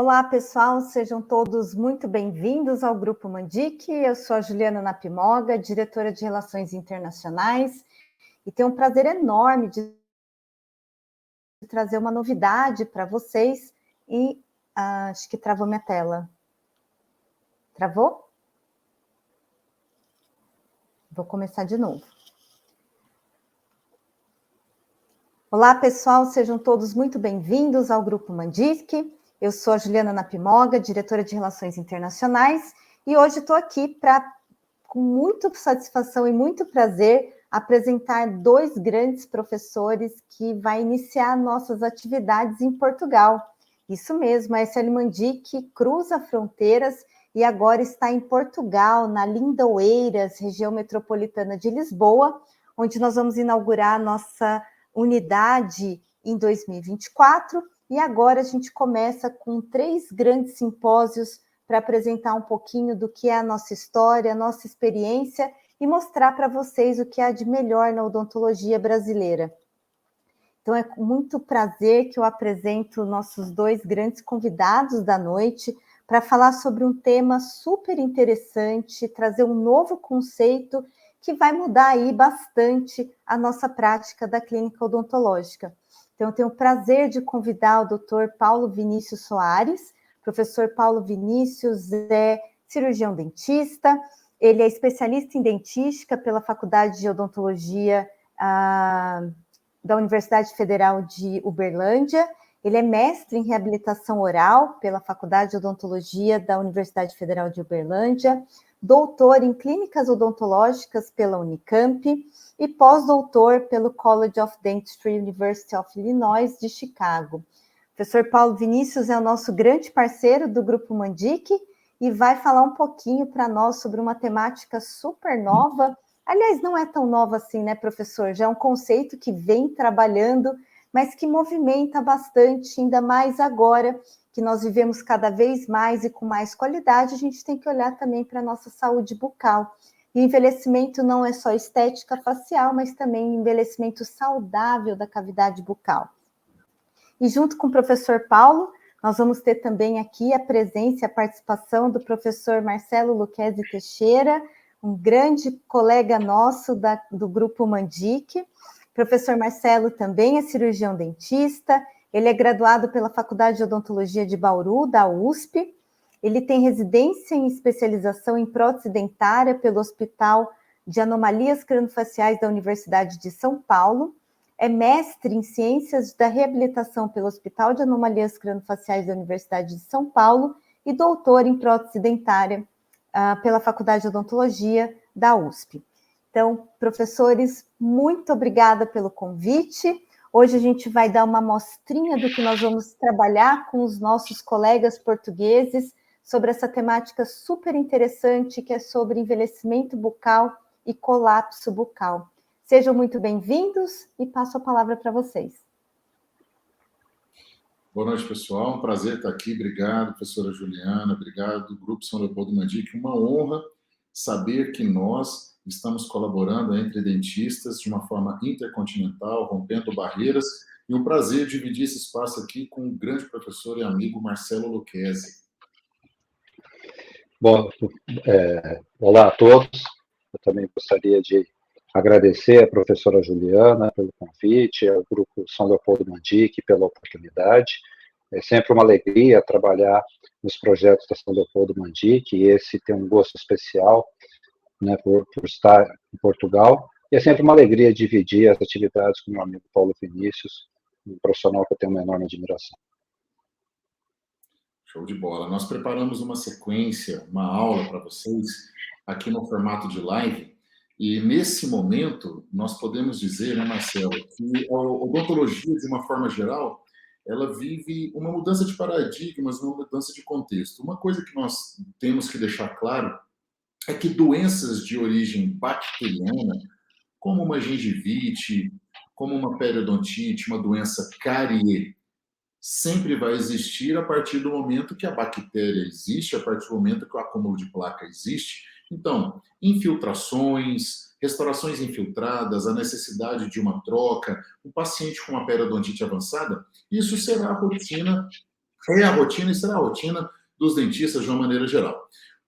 Olá, pessoal, sejam todos muito bem-vindos ao Grupo Mandic. Eu sou a Juliana Napimoga, diretora de Relações Internacionais, e tenho um prazer enorme de trazer uma novidade para vocês. E acho que travou minha tela. Travou? Vou começar de novo. Olá, pessoal, sejam todos muito bem-vindos ao Grupo Mandic. Eu sou a Juliana Napimoga, diretora de Relações Internacionais, e hoje estou aqui com muita satisfação e muito prazer, apresentar dois grandes professores que vai iniciar nossas atividades em Portugal. Isso mesmo, a SL Mandic cruza fronteiras e agora está em Portugal, na Lindoueiras, região metropolitana de Lisboa, onde nós vamos inaugurar a nossa unidade em 2024, e agora a gente começa com 3 grandes simpósios para apresentar um pouquinho do que é a nossa história, a nossa experiência e mostrar para vocês o que há de melhor na odontologia brasileira. Então é com muito prazer que eu apresento nossos 2 grandes convidados da noite para falar sobre um tema super interessante, trazer um novo conceito que vai mudar aí bastante a nossa prática da clínica odontológica. Então, eu tenho o prazer de convidar o Dr. Paulo Vinícius Soares. O professor Paulo Vinícius é cirurgião dentista, ele é especialista em dentística pela Faculdade de Odontologia da Universidade Federal de Uberlândia, ele é mestre em reabilitação oral pela Faculdade de Odontologia da Universidade Federal de Uberlândia, doutor em clínicas odontológicas pela Unicamp e pós-doutor pelo College of Dentistry, University of Illinois, de Chicago. O professor Paulo Vinícius é o nosso grande parceiro do Grupo Mandic e vai falar um pouquinho para nós sobre uma temática super nova. Aliás, não é tão nova assim, né, professor? Já é um conceito que vem trabalhando, mas que movimenta bastante, ainda mais agora que nós vivemos cada vez mais e com mais qualidade, a gente tem que olhar também para a nossa saúde bucal. E envelhecimento não é só estética facial, mas também envelhecimento saudável da cavidade bucal. E junto com o professor Paulo, nós vamos ter também aqui a presença e a participação do professor Marcelo Lucchesi Teixeira, um grande colega nosso do Grupo Mandic. O professor Marcelo também é cirurgião dentista, ele é graduado pela Faculdade de Odontologia de Bauru, da USP, ele tem residência em especialização em prótese dentária pelo Hospital de Anomalias Craniofaciais da Universidade de São Paulo, é mestre em Ciências da Reabilitação pelo Hospital de Anomalias Craniofaciais da Universidade de São Paulo e doutor em prótese dentária pela Faculdade de Odontologia da USP. Então, professores, muito obrigada pelo convite. Hoje a gente vai dar uma amostrinha do que nós vamos trabalhar com os nossos colegas portugueses sobre essa temática super interessante que é sobre envelhecimento bucal e colapso bucal. Sejam muito bem-vindos e passo a palavra para vocês. Boa noite, pessoal. Um prazer estar aqui. Obrigado, professora Juliana. Obrigado, Grupo São Leopoldo Mandic. Uma honra saber que nós estamos colaborando entre dentistas de uma forma intercontinental, rompendo barreiras, e um prazer dividir esse espaço aqui com o grande professor e amigo Marcelo Lucchesi. Bom, olá a todos. Eu também gostaria de agradecer à professora Juliana pelo convite, ao Grupo São Leopoldo Mandic pela oportunidade. É sempre uma alegria trabalhar nos projetos da São Leopoldo Mandic, e esse tem um gosto especial, né, por estar em Portugal. E é sempre uma alegria dividir as atividades com meu amigo Paulo Vinícius, um profissional que eu tenho uma enorme admiração. Show de bola. Nós preparamos uma sequência, uma aula para vocês, aqui no formato de live, e nesse momento nós podemos dizer, né, Marcelo, que a odontologia, de uma forma geral, ela vive uma mudança de paradigmas, uma mudança de contexto. Uma coisa que nós temos que deixar claro é que doenças de origem bacteriana, como uma gengivite, como uma periodontite, uma doença carie, sempre vai existir a partir do momento que a bactéria existe, a partir do momento que o acúmulo de placa existe. Então, infiltrações, restaurações infiltradas, a necessidade de uma troca, um paciente com uma periodontite avançada, isso será a rotina é a rotina e será a rotina dos dentistas de uma maneira geral.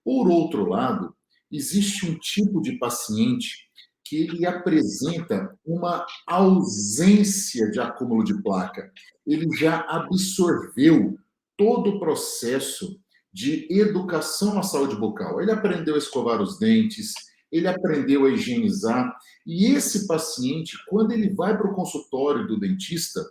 Por outro lado, existe um tipo de paciente que ele apresenta uma ausência de acúmulo de placa. Ele já absorveu todo o processo de educação à saúde bucal. Ele aprendeu a escovar os dentes, ele aprendeu a higienizar, e esse paciente, quando ele vai para o consultório do dentista,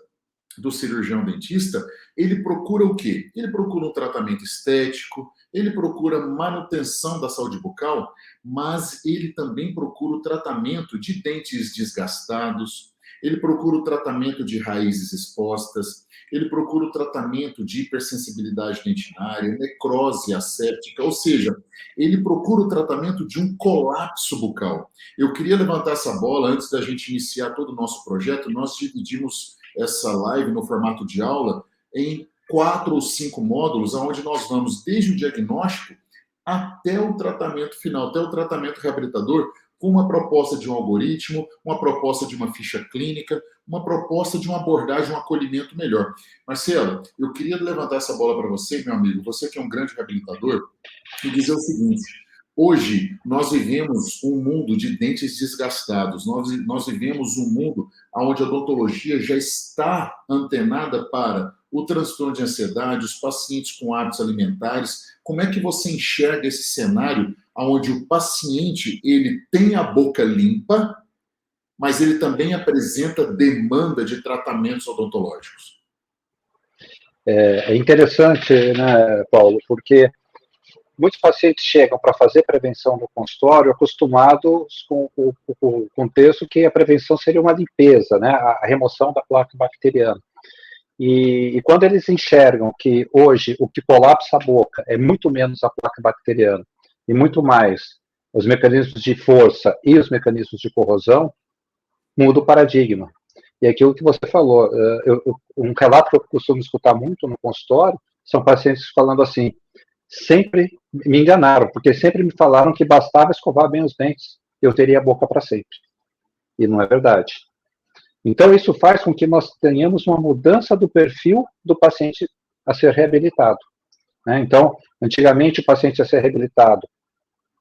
do cirurgião dentista, ele procura o quê? Ele procura um tratamento estético, ele procura manutenção da saúde bucal, mas ele também procura o tratamento de dentes desgastados, ele procura o tratamento de raízes expostas, ele procura o tratamento de hipersensibilidade dentinária, necrose asséptica, ou seja, ele procura o tratamento de um colapso bucal. Eu queria levantar essa bola antes da gente iniciar todo o nosso projeto. Nós dividimos essa live no formato de aula em 4 ou 5 módulos, onde nós vamos desde o diagnóstico até o tratamento final, até o tratamento reabilitador, com uma proposta de um algoritmo, uma proposta de uma ficha clínica, uma proposta de uma abordagem, um acolhimento melhor. Marcelo, eu queria levantar essa bola para você, meu amigo, você que é um grande reabilitador, e dizer o seguinte: hoje, nós vivemos um mundo de dentes desgastados, nós vivemos um mundo onde a odontologia já está antenada para o transtorno de ansiedade, os pacientes com hábitos alimentares. Como é que você enxerga esse cenário onde o paciente ele tem a boca limpa, mas ele também apresenta demanda de tratamentos odontológicos? É interessante, né, Paulo, porque muitos pacientes chegam para fazer prevenção no consultório acostumados com o contexto que a prevenção seria uma limpeza, né, a remoção da placa bacteriana. E quando eles enxergam que hoje o que colapsa a boca é muito menos a placa bacteriana e muito mais os mecanismos de força e os mecanismos de corrosão, muda o paradigma. E aquilo que você falou, um relato que eu costumo escutar muito no consultório são pacientes falando assim: sempre me enganaram, porque sempre me falaram que bastava escovar bem os dentes, eu teria a boca para sempre. E não é verdade. Então, isso faz com que nós tenhamos uma mudança do perfil do paciente a ser reabilitado, né? Então, antigamente, o paciente a ser reabilitado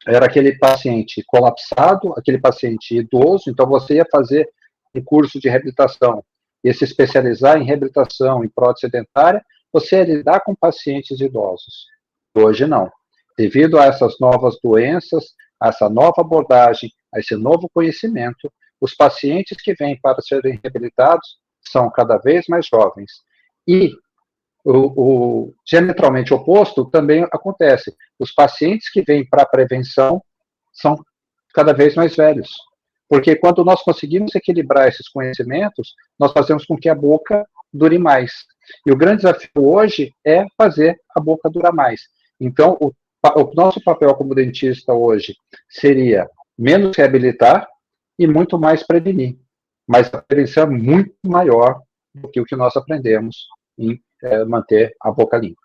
era aquele paciente colapsado, aquele paciente idoso, então você ia fazer um curso de reabilitação, ia se especializar em reabilitação, em prótese dentária, você ia lidar com pacientes idosos. Hoje não. Devido a essas novas doenças, a essa nova abordagem, a esse novo conhecimento, os pacientes que vêm para serem reabilitados são cada vez mais jovens. E o diametralmente oposto também acontece. Os pacientes que vêm para a prevenção são cada vez mais velhos. Porque quando nós conseguimos equilibrar esses conhecimentos, nós fazemos com que a boca dure mais. E o grande desafio hoje é fazer a boca durar mais. Então, o nosso papel como dentista hoje seria menos reabilitar e muito mais prevenir. Mas a prevenção é muito maior do que o que nós aprendemos em manter a boca limpa.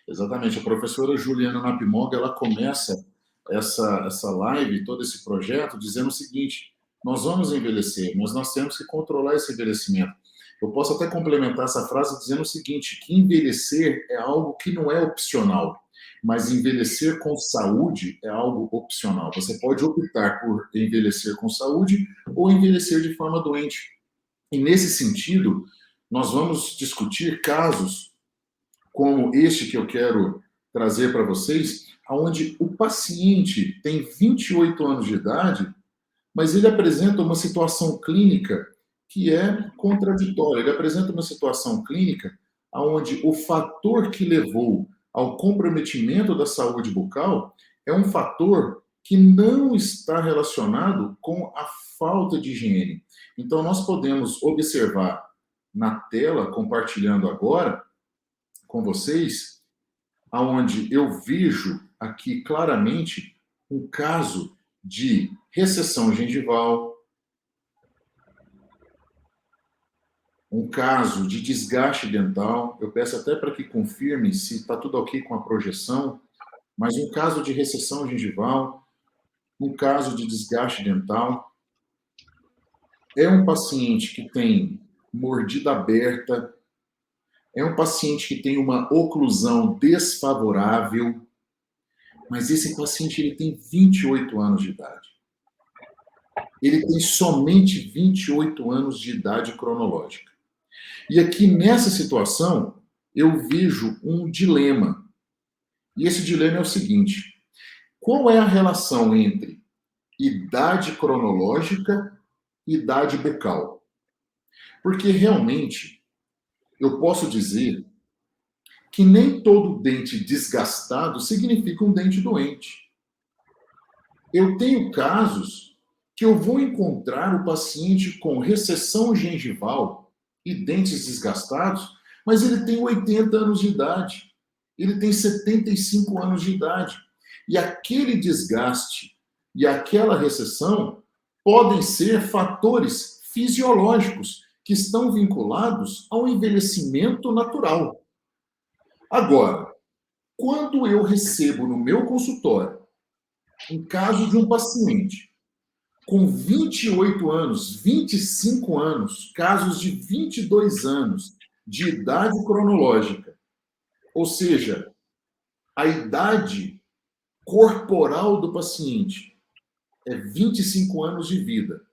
Exatamente. A professora Juliana Napimoga, ela começa essa live, todo esse projeto, dizendo o seguinte: nós vamos envelhecer, mas nós temos que controlar esse envelhecimento. Eu posso até complementar essa frase dizendo o seguinte, que envelhecer é algo que não é opcional, mas envelhecer com saúde é algo opcional. Você pode optar por envelhecer com saúde ou envelhecer de forma doente. E nesse sentido, nós vamos discutir casos como este que eu quero trazer para vocês, onde o paciente tem 28 anos de idade, mas ele apresenta uma situação clínica que é contraditória. Ele apresenta uma situação clínica onde o fator que levou ao comprometimento da saúde bucal é um fator que não está relacionado com a falta de higiene. Então, nós podemos observar na tela, compartilhando agora com vocês, aonde eu vejo aqui claramente um caso de recessão gengival, um caso de desgaste dental. Eu peço até para que confirme se está tudo ok com a projeção, mas um caso de recessão gengival, um caso de desgaste dental. É um paciente que tem mordida aberta, É um paciente que tem uma oclusão desfavorável, mas esse paciente ele tem 28 anos de idade. Ele tem somente 28 anos de idade cronológica. E aqui nessa situação, eu vejo um dilema. E esse dilema é o seguinte: qual é a relação entre idade cronológica e idade bucal? Porque realmente eu posso dizer que nem todo dente desgastado significa um dente doente. Eu tenho casos que eu vou encontrar o paciente com recessão gengival e dentes desgastados, mas ele tem 80 anos de idade, ele tem 75 anos de idade. E aquele desgaste e aquela recessão podem ser fatores fisiológicos que estão vinculados ao envelhecimento natural. Agora, quando eu recebo no meu consultório um caso de um paciente com 28 anos, 25 anos, casos de 22 anos de idade cronológica, ou seja, a idade corporal do paciente é 25 anos de vida,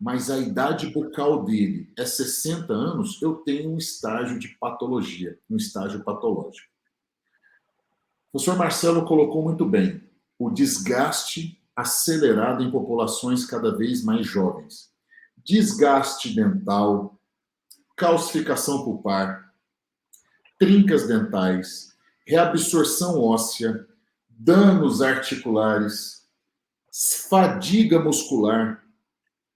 mas a idade bucal dele é 60 anos, eu tenho um estágio de patologia, um estágio patológico. O professor Marcelo colocou muito bem o desgaste acelerado em populações cada vez mais jovens. Desgaste dental, calcificação pulpar, trincas dentais, reabsorção óssea, danos articulares, fadiga muscular,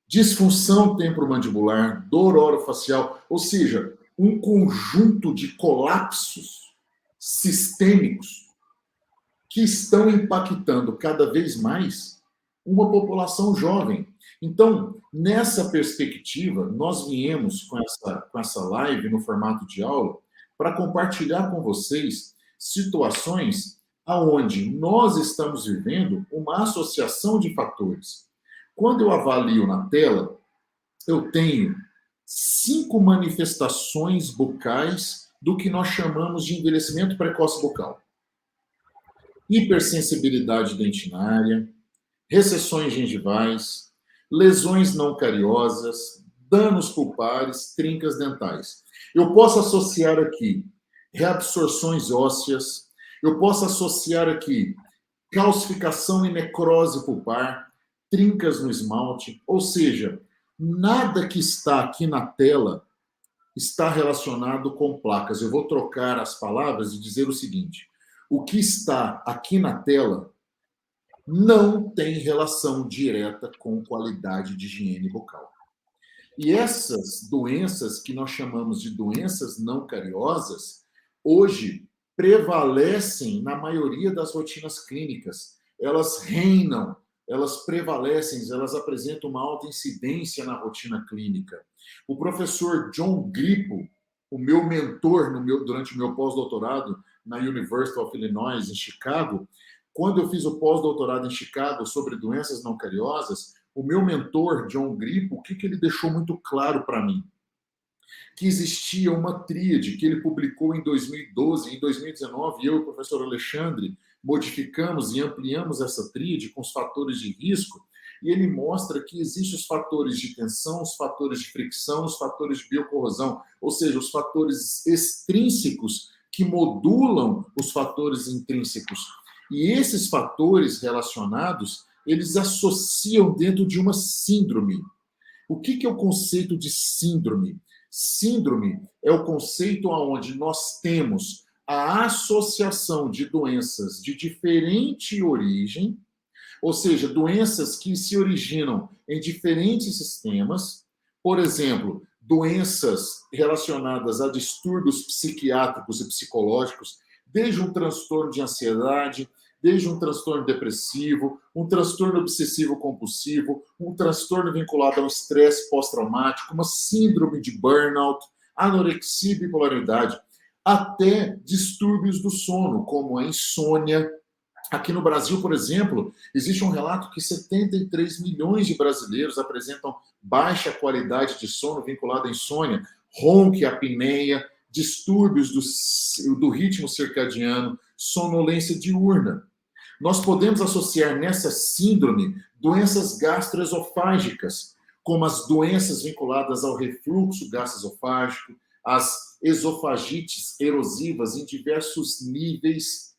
disfunção temporomandibular, dor orofacial, ou seja, um conjunto de colapsos sistêmicos que estão impactando cada vez mais uma população jovem. Então, nessa perspectiva, nós viemos com essa live no formato de aula para compartilhar com vocês situações aonde nós estamos vivendo uma associação de fatores. Quando eu avalio na tela, eu tenho 5 manifestações bucais do que nós chamamos de envelhecimento precoce bucal. Hipersensibilidade dentinária, recessões gengivais, lesões não cariosas, danos pulpares, trincas dentais. Eu posso associar aqui reabsorções ósseas, eu posso associar aqui calcificação e necrose pulpar, trincas no esmalte, ou seja, nada que está aqui na tela está relacionado com placas. Eu vou trocar as palavras e dizer o seguinte: o que está aqui na tela não tem relação direta com qualidade de higiene bucal. E essas doenças que nós chamamos de doenças não cariosas, hoje prevalecem na maioria das rotinas clínicas. Elas reinam, elas prevalecem, elas apresentam uma alta incidência na rotina clínica. O professor John Grippo, o meu mentor durante o meu pós-doutorado na University of Illinois, em Chicago, quando eu fiz o pós-doutorado em Chicago sobre doenças não cariosas, o meu mentor, John Grippo, o que ele deixou muito claro para mim? Que existia uma tríade que ele publicou em 2012, em 2019, eu e o professor Alexandre modificamos e ampliamos essa tríade com os fatores de risco, e ele mostra que existem os fatores de tensão, os fatores de fricção, os fatores de biocorrosão, ou seja, os fatores extrínsecos que modulam os fatores intrínsecos. E esses fatores relacionados, eles associam dentro de uma síndrome. O que é o conceito de síndrome? Síndrome é o conceito onde nós temos a associação de doenças de diferente origem, ou seja, doenças que se originam em diferentes sistemas, por exemplo, doenças relacionadas a distúrbios psiquiátricos e psicológicos, desde um transtorno de ansiedade, desde um transtorno depressivo, um transtorno obsessivo-compulsivo, um transtorno vinculado ao estresse pós-traumático, uma síndrome de burnout, anorexia e bipolaridade, até distúrbios do sono, como a insônia. Aqui no Brasil, por exemplo, existe um relato que 73 milhões de brasileiros apresentam baixa qualidade de sono vinculada à insônia, ronque, apneia, distúrbios do ritmo circadiano, sonolência diurna. Nós podemos associar nessa síndrome doenças gastroesofágicas, como as doenças vinculadas ao refluxo gastroesofágico, as esofagites erosivas em diversos níveis,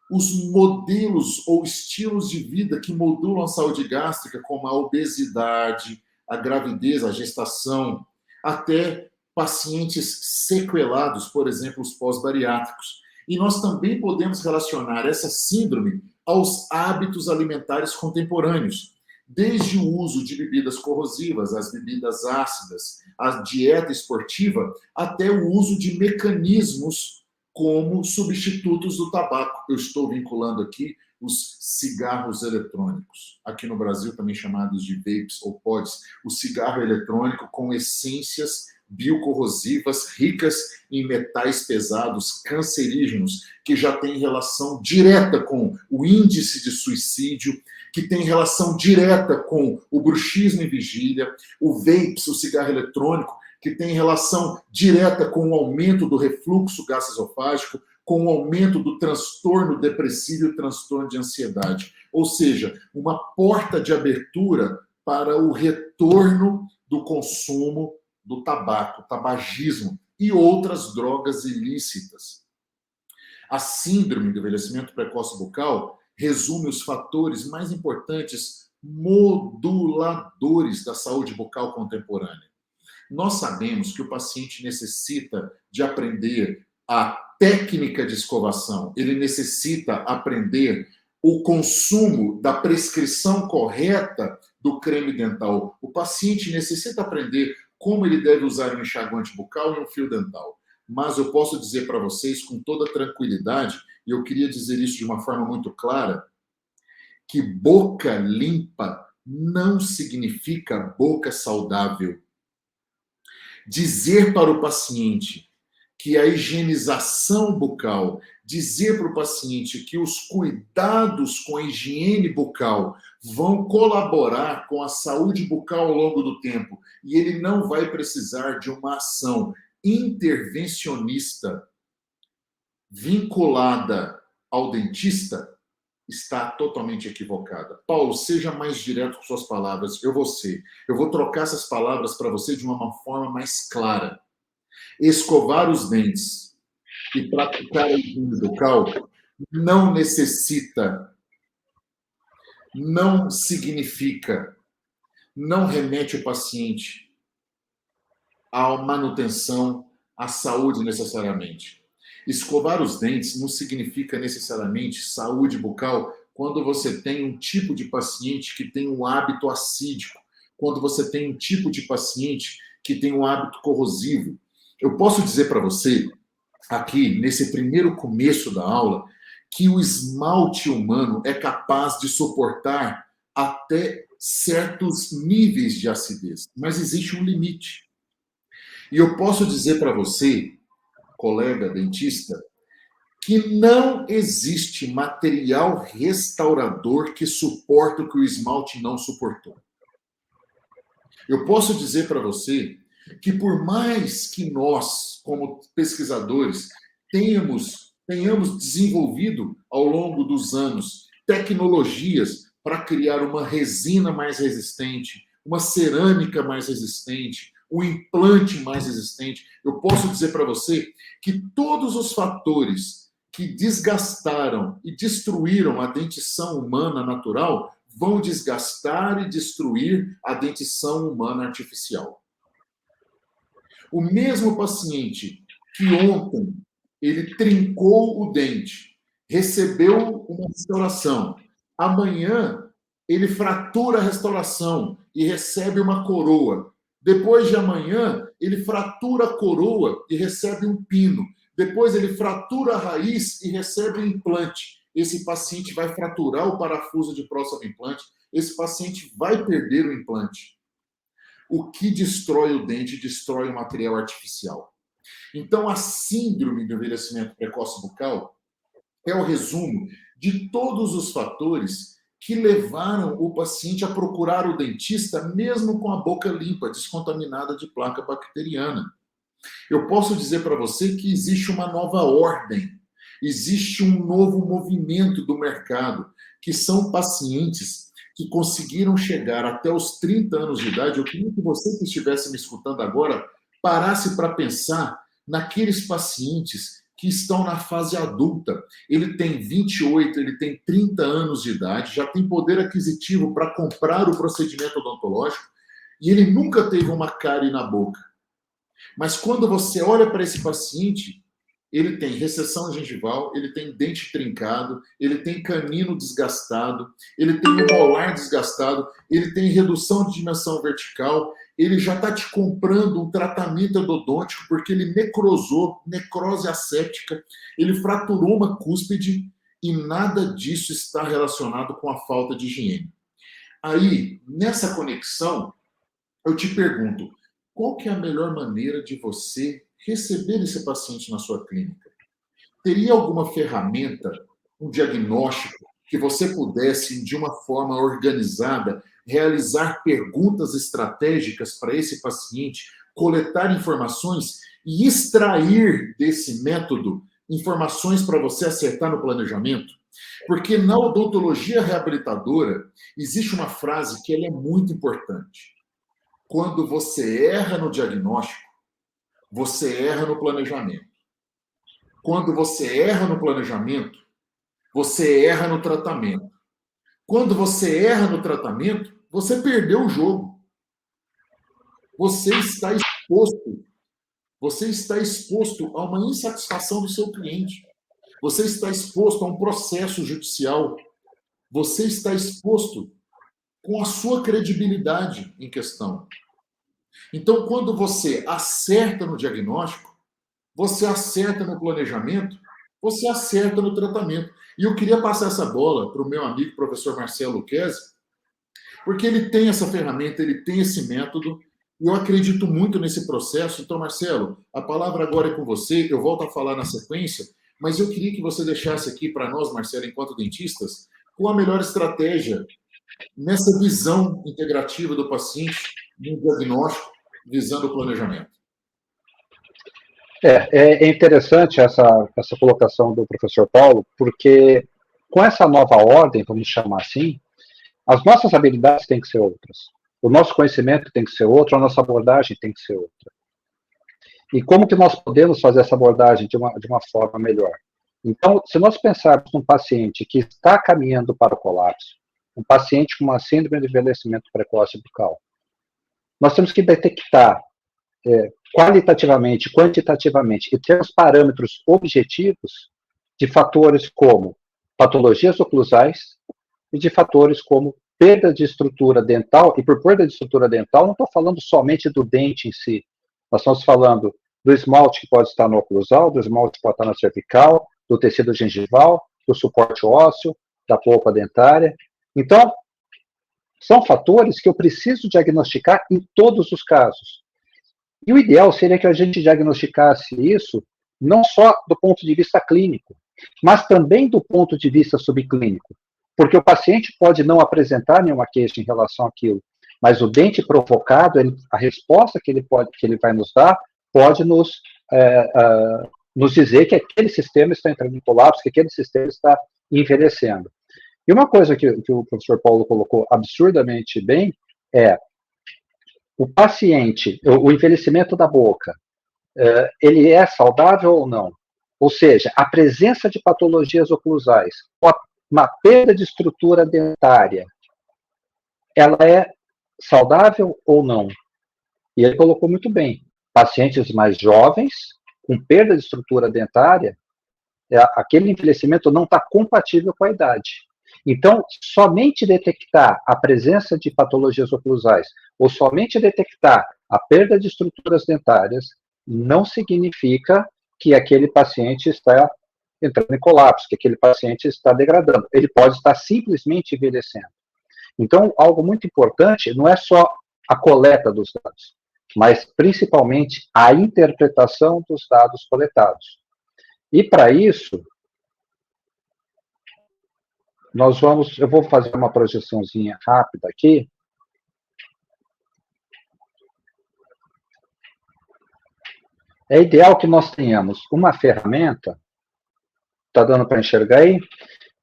os modelos ou estilos de vida que modulam a saúde gástrica, como a obesidade, a gravidez, a gestação, até pacientes sequelados, por exemplo, os pós-bariátricos. E nós também podemos relacionar essa síndrome aos hábitos alimentares contemporâneos, desde o uso de bebidas corrosivas, as bebidas ácidas, a dieta esportiva, até o uso de mecanismos como substitutos do tabaco. Eu estou vinculando aqui os cigarros eletrônicos, aqui no Brasil também chamados de vapes ou pods, o cigarro eletrônico com essências biocorrosivas ricas em metais pesados cancerígenos, que já tem relação direta com o índice de suicídio, que tem relação direta com o bruxismo em vigília, o vapes, o cigarro eletrônico, que tem relação direta com o aumento do refluxo gastroesofágico, com o aumento do transtorno depressivo e o transtorno de ansiedade. Ou seja, uma porta de abertura para o retorno do consumo do tabaco, tabagismo e outras drogas ilícitas. A síndrome do envelhecimento precoce bucal resume os fatores mais importantes moduladores da saúde bucal contemporânea. Nós sabemos que o paciente necessita de aprender a técnica de escovação, ele necessita aprender o consumo da prescrição correta do creme dental. O paciente necessita aprender como ele deve usar um enxaguante bucal e um fio dental. Mas eu posso dizer para vocês com toda tranquilidade, e eu queria dizer isso de uma forma muito clara, que boca limpa não significa boca saudável. Dizer para o paciente que a higienização bucal, dizer para o paciente que os cuidados com a higiene bucal vão colaborar com a saúde bucal ao longo do tempo e ele não vai precisar de uma ação intervencionista vinculada ao dentista, está totalmente equivocada. Paulo, seja mais direto com suas palavras. Eu vou trocar essas palavras para você de uma forma mais clara. Escovar os dentes e praticar a higiene bucal não necessita, não significa, não remete o paciente à manutenção, à saúde necessariamente. Escovar os dentes não significa necessariamente saúde bucal quando você tem um tipo de paciente que tem um hábito acídico, quando você tem um tipo de paciente que tem um hábito corrosivo. Eu posso dizer para você, aqui, nesse primeiro começo da aula, que o esmalte humano é capaz de suportar até certos níveis de acidez, mas existe um limite. E eu posso dizer para você, colega dentista, que não existe material restaurador que suporte o que o esmalte não suportou. Eu posso dizer para você que por mais que nós, como pesquisadores, tenhamos desenvolvido ao longo dos anos tecnologias para criar uma resina mais resistente, uma cerâmica mais resistente, um implante mais resistente, eu posso dizer para você que todos os fatores que desgastaram e destruíram a dentição humana natural vão desgastar e destruir a dentição humana artificial. O mesmo paciente que ontem ele trincou o dente, recebeu uma restauração, amanhã ele fratura a restauração e recebe uma coroa. Depois de amanhã, ele fratura a coroa e recebe um pino. Depois ele fratura a raiz e recebe um implante. Esse paciente vai fraturar o parafuso de próximo implante. Esse paciente vai perder o implante. O que destrói o dente, destrói o material artificial. Então, a síndrome do envelhecimento precoce bucal é o resumo de todos os fatores que levaram o paciente a procurar o dentista, mesmo com a boca limpa, descontaminada de placa bacteriana. Eu posso dizer para você que existe uma nova ordem, existe um novo movimento do mercado, que são pacientes que conseguiram chegar até os 30 anos de idade. Eu queria que você que estivesse me escutando agora parasse para pensar naqueles pacientes que estão na fase adulta. Ele tem 28, ele tem 30 anos de idade, já tem poder aquisitivo para comprar o procedimento odontológico e ele nunca teve uma cárie na boca. Mas quando você olha para esse paciente, ele tem recessão gengival, ele tem dente trincado, ele tem canino desgastado, ele tem o molar desgastado, ele tem redução de dimensão vertical, ele já está te comprando um tratamento endodôntico porque ele necrosou, necrose asséptica, ele fraturou uma cúspide e nada disso está relacionado com a falta de higiene. Aí, nessa conexão, eu te pergunto, qual que é a melhor maneira de você receber esse paciente na sua clínica? Teria alguma ferramenta, um diagnóstico, que você pudesse, de uma forma organizada, realizar perguntas estratégicas para esse paciente, coletar informações e extrair desse método informações para você acertar no planejamento? Porque na odontologia reabilitadora existe uma frase que ela é muito importante. Quando você erra no diagnóstico, você erra no planejamento. Quando você erra no planejamento, você erra no tratamento. Quando você erra no tratamento, você perdeu o jogo. Você está exposto. Você está exposto a uma insatisfação do seu cliente. Você está exposto a um processo judicial. Você está exposto com a sua credibilidade em questão. Então, quando você acerta no diagnóstico, você acerta no planejamento, você acerta no tratamento. E eu queria passar essa bola para o meu amigo, professor Marcelo Lucchesi, porque ele tem essa ferramenta, ele tem esse método, e eu acredito muito nesse processo. Então, Marcelo, a palavra agora é com você, eu volto a falar na sequência, mas eu queria que você deixasse aqui para nós, Marcelo, enquanto dentistas, qual a melhor estratégia nessa visão integrativa do paciente, no diagnóstico, visando o planejamento. É interessante essa colocação do professor Paulo, porque com essa nova ordem, vamos chamar assim, as nossas habilidades têm que ser outras. O nosso conhecimento tem que ser outro, a nossa abordagem tem que ser outra. E como que nós podemos fazer essa abordagem de uma forma melhor? Então, se nós pensarmos num paciente que está caminhando para o colapso, um paciente com uma síndrome de envelhecimento precoce bucal, nós temos que detectar qualitativamente, quantitativamente, e ter os parâmetros objetivos de fatores como patologias oclusais e de fatores como perda de estrutura dental, e por perda de estrutura dental não estou falando somente do dente em si, nós estamos falando do esmalte que pode estar no oclusal, do esmalte que pode estar na cervical, do tecido gengival, do suporte ósseo, da polpa dentária. Então, são fatores que eu preciso diagnosticar em todos os casos. E o ideal seria que a gente diagnosticasse isso não só do ponto de vista clínico, mas também do ponto de vista subclínico. Porque o paciente pode não apresentar nenhuma queixa em relação àquilo, mas o dente provocado, a resposta que ele vai nos dar, pode nos dizer que aquele sistema está entrando em colapso, que aquele sistema está envelhecendo. E uma coisa que o professor Paulo colocou absurdamente bem é o paciente, o envelhecimento da boca, ele é saudável ou não? Ou seja, a presença de patologias oclusais, uma perda de estrutura dentária, ela é saudável ou não? E ele colocou muito bem. Pacientes mais jovens, com perda de estrutura dentária, aquele envelhecimento não está compatível com a idade. Então, somente detectar a presença de patologias oclusais ou somente detectar a perda de estruturas dentárias não significa que aquele paciente está entrando em colapso, que aquele paciente está degradando. Ele pode estar simplesmente envelhecendo. Então, algo muito importante não é só a coleta dos dados, mas principalmente a interpretação dos dados coletados. E para isso, eu vou fazer uma projeçãozinha rápida aqui. É ideal que nós tenhamos uma ferramenta, está dando para enxergar aí?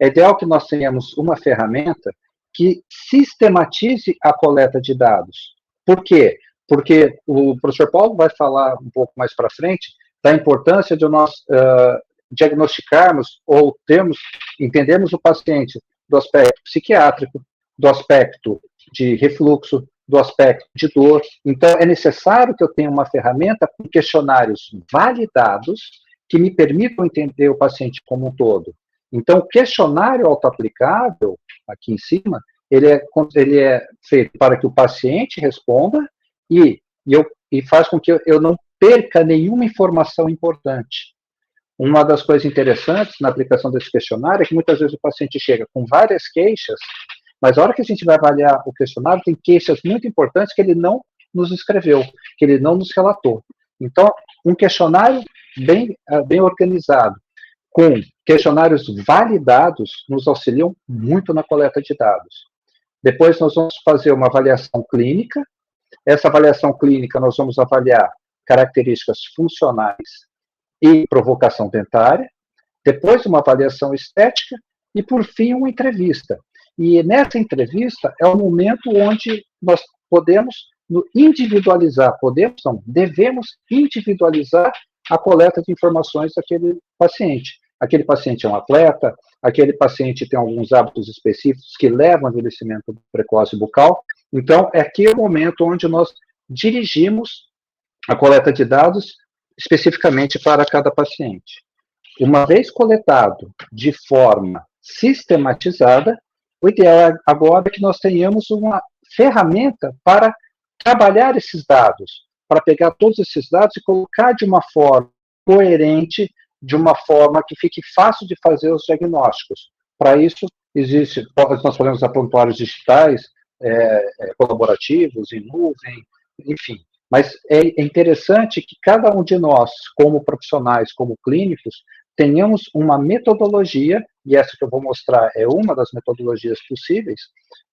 É ideal que nós tenhamos uma ferramenta que sistematize a coleta de dados. Por quê? Porque o professor Paulo vai falar um pouco mais para frente da importância de nós diagnosticarmos ou entendermos o paciente do aspecto psiquiátrico, do aspecto de refluxo, do aspecto de dor. Então, é necessário que eu tenha uma ferramenta com questionários validados que me permitam entender o paciente como um todo. Então, o questionário autoaplicável, aqui em cima, ele é feito para que o paciente responda e faz com que eu não perca nenhuma informação importante. Uma das coisas interessantes na aplicação desse questionário é que muitas vezes o paciente chega com várias queixas, mas a hora que a gente vai avaliar o questionário, tem queixas muito importantes que ele não nos escreveu, que ele não nos relatou. Então, um questionário bem organizado, com questionários validados, nos auxiliam muito na coleta de dados. Depois nós vamos fazer uma avaliação clínica. Essa avaliação clínica nós vamos avaliar características funcionais e provocação dentária. Depois uma avaliação estética e, por fim, uma entrevista. E nessa entrevista é o momento onde nós podemos individualizar, devemos individualizar a coleta de informações daquele paciente. Aquele paciente é um atleta, aquele paciente tem alguns hábitos específicos que levam ao envelhecimento precoce bucal. Então, é aqui o momento onde nós dirigimos a coleta de dados especificamente para cada paciente. Uma vez coletado de forma sistematizada, o ideal agora é que nós tenhamos uma ferramenta para trabalhar esses dados, para pegar todos esses dados e colocar de uma forma coerente, de uma forma que fique fácil de fazer os diagnósticos. Para isso, nós fazemos prontuários digitais, colaborativos, em nuvem, enfim. Mas é interessante que cada um de nós, como profissionais, como clínicos, tenhamos uma metodologia, e essa que eu vou mostrar é uma das metodologias possíveis,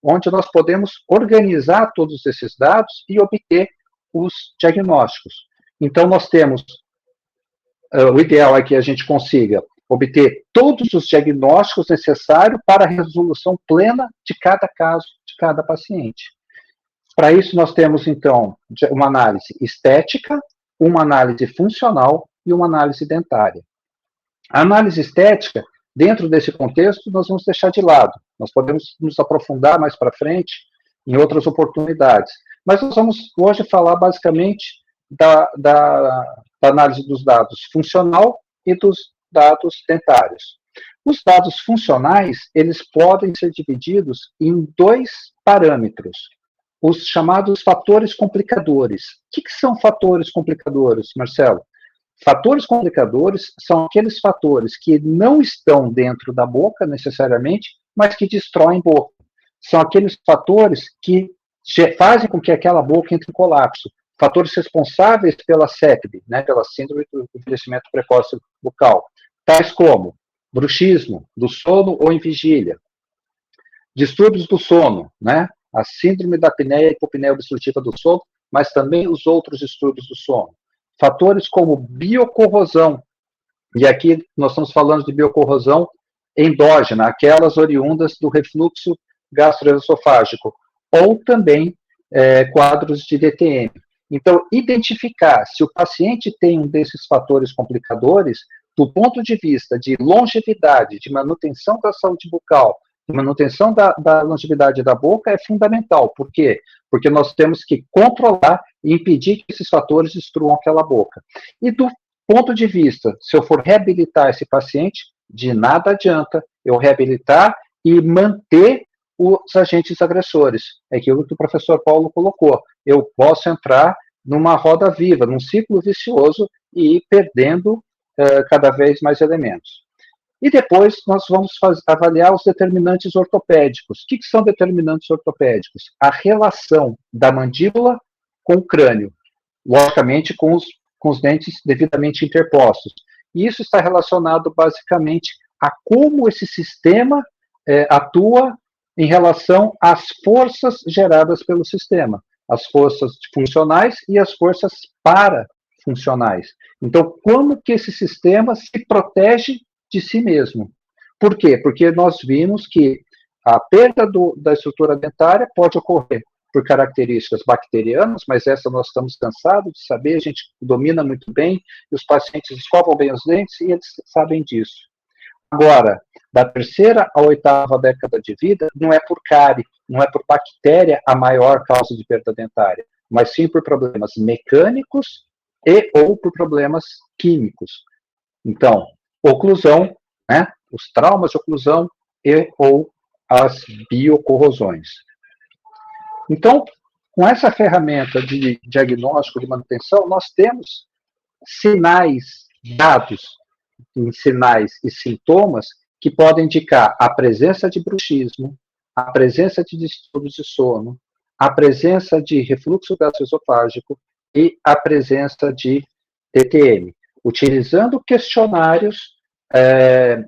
onde nós podemos organizar todos esses dados e obter os diagnósticos. Então, nós temos, o ideal é que a gente consiga obter todos os diagnósticos necessários para a resolução plena de cada caso, de cada paciente. Para isso, nós temos, então, uma análise estética, uma análise funcional e uma análise dentária. A análise estética, dentro desse contexto, nós vamos deixar de lado. Nós podemos nos aprofundar mais para frente em outras oportunidades. Mas nós vamos hoje falar basicamente da análise dos dados funcional e dos dados dentários. Os dados funcionais, eles podem ser divididos em dois parâmetros, os chamados fatores complicadores. O que são fatores complicadores, Marcelo? Fatores complicadores são aqueles fatores que não estão dentro da boca, necessariamente, mas que destroem boca. São aqueles fatores que fazem com que aquela boca entre em colapso. Fatores responsáveis pela SEPB, pela Síndrome do Envelhecimento Precoce Bucal, tais como bruxismo, do sono ou em vigília, distúrbios do sono, a síndrome da apneia e hipopneia obstrutiva do sono, mas também os outros distúrbios do sono. Fatores como biocorrosão, e aqui nós estamos falando de biocorrosão endógena, aquelas oriundas do refluxo gastroesofágico, ou também quadros de DTM. Então, identificar se o paciente tem um desses fatores complicadores, do ponto de vista de longevidade, de manutenção da saúde bucal, de manutenção da longevidade da boca, é fundamental. Por quê? Porque nós temos que controlar e impedir que esses fatores destruam aquela boca. E do ponto de vista, se eu for reabilitar esse paciente, de nada adianta eu reabilitar e manter os agentes agressores. É aquilo que o professor Paulo colocou. Eu posso entrar numa roda viva, num ciclo vicioso e ir perdendo cada vez mais elementos. E depois nós vamos avaliar os determinantes ortopédicos. O que são determinantes ortopédicos? A relação da mandíbula com o crânio, logicamente com os dentes devidamente interpostos. E isso está relacionado basicamente a como esse sistema atua em relação às forças geradas pelo sistema, as forças funcionais e as forças funcionais. Então, como que esse sistema se protege de si mesmo? Por quê? Porque nós vimos que a perda da estrutura dentária pode ocorrer por características bacterianas, mas essa nós estamos cansados de saber, a gente domina muito bem, e os pacientes escovam bem os dentes e eles sabem disso. Agora, da terceira à oitava década de vida, não é por cárie, não é por bactéria a maior causa de perda dentária, mas sim por problemas mecânicos e ou por problemas químicos. Então, oclusão, né, os traumas de oclusão e ou as biocorrosões. Então, com essa ferramenta de diagnóstico de manutenção, nós temos sinais, dados em sinais e sintomas que podem indicar a presença de bruxismo, a presença de distúrbios de sono, a presença de refluxo gastroesofágico e a presença de TTM, utilizando questionários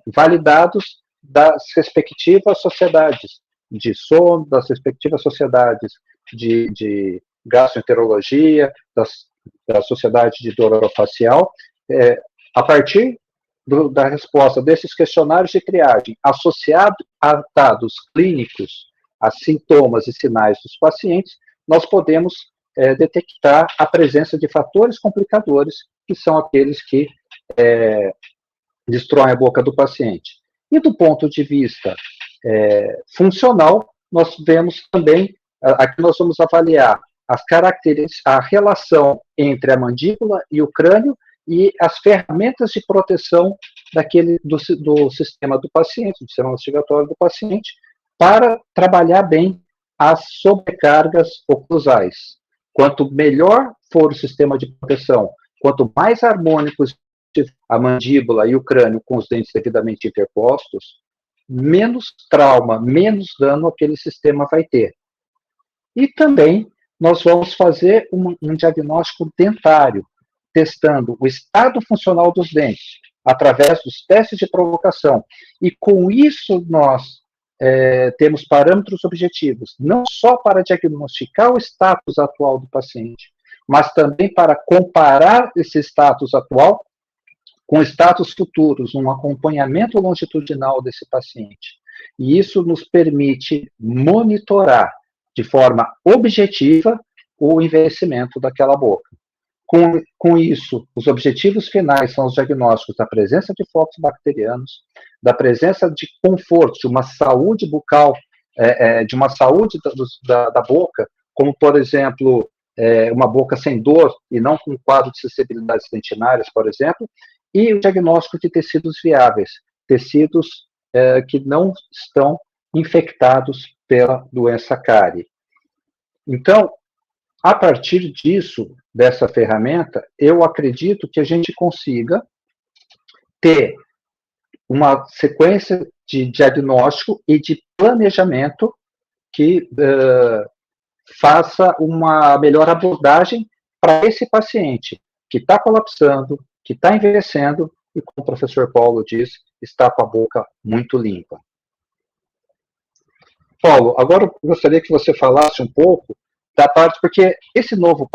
validados das respectivas sociedades de sono, das respectivas sociedades de gastroenterologia, da sociedade de dor orofacial, a partir da resposta desses questionários de triagem, associado a dados clínicos, a sintomas e sinais dos pacientes, nós podemos detectar a presença de fatores complicadores, que são aqueles que destroem a boca do paciente. E do ponto de vista funcional, nós vemos também, aqui nós vamos avaliar as características, a relação entre a mandíbula e o crânio e as ferramentas de proteção do sistema do paciente, do sistema mastigatório do paciente, para trabalhar bem as sobrecargas oclusais. Quanto melhor for o sistema de proteção, quanto mais harmônicos a mandíbula e o crânio com os dentes devidamente interpostos, menos trauma, menos dano aquele sistema vai ter. E também nós vamos fazer um diagnóstico dentário, testando o estado funcional dos dentes, através dos testes de provocação. E com isso nós temos parâmetros objetivos, não só para diagnosticar o status atual do paciente, mas também para comparar esse status atual com status futuros, um acompanhamento longitudinal desse paciente. E isso nos permite monitorar de forma objetiva o envelhecimento daquela boca. Com isso, os objetivos finais são os diagnósticos da presença de focos bacterianos, da presença de conforto, de uma saúde bucal, de uma saúde da boca, como, por exemplo, uma boca sem dor e não com quadro de sensibilidades dentinárias, por exemplo, e o diagnóstico de tecidos viáveis, tecidos que não estão infectados pela doença cárie. Então, a partir disso, dessa ferramenta, eu acredito que a gente consiga ter uma sequência de diagnóstico e de planejamento que faça uma melhor abordagem para esse paciente que está colapsando, que está envelhecendo e, como o professor Paulo diz, está com a boca muito limpa. Paulo, agora eu gostaria que você falasse um pouco da parte, porque essa nova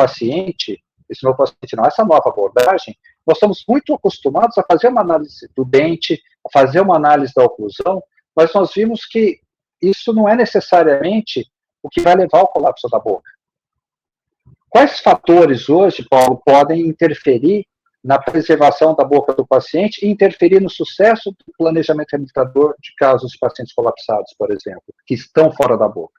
abordagem, nós estamos muito acostumados a fazer uma análise do dente, a fazer uma análise da oclusão, mas nós vimos que isso não é necessariamente o que vai levar ao colapso da boca. Quais fatores hoje, Paulo, podem interferir na preservação da boca do paciente e interferir no sucesso do planejamento reabilitador de casos de pacientes colapsados, por exemplo, que estão fora da boca?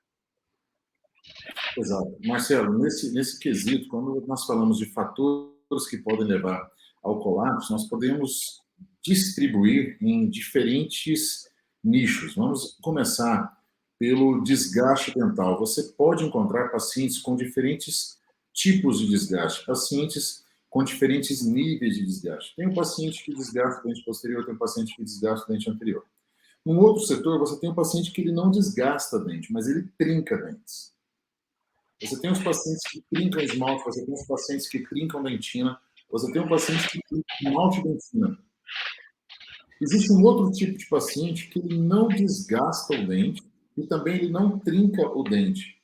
Exato. Marcelo, nesse quesito, quando nós falamos de fatores que podem levar ao colapso, nós podemos distribuir em diferentes nichos. Vamos começar pelo desgaste dental. Você pode encontrar pacientes com diferentes tipos de desgaste, pacientes com diferentes níveis de desgaste. Tem um paciente que desgasta o dente posterior, tem um paciente que desgasta o dente anterior. No outro setor, você tem um paciente que ele não desgasta dente, mas ele trinca dentes. Você tem os pacientes que trincam esmalte, você tem os pacientes que trincam dentina, você tem um paciente que trinca esmalte dentina. Existe um outro tipo de paciente que ele não desgasta o dente e também ele não trinca o dente.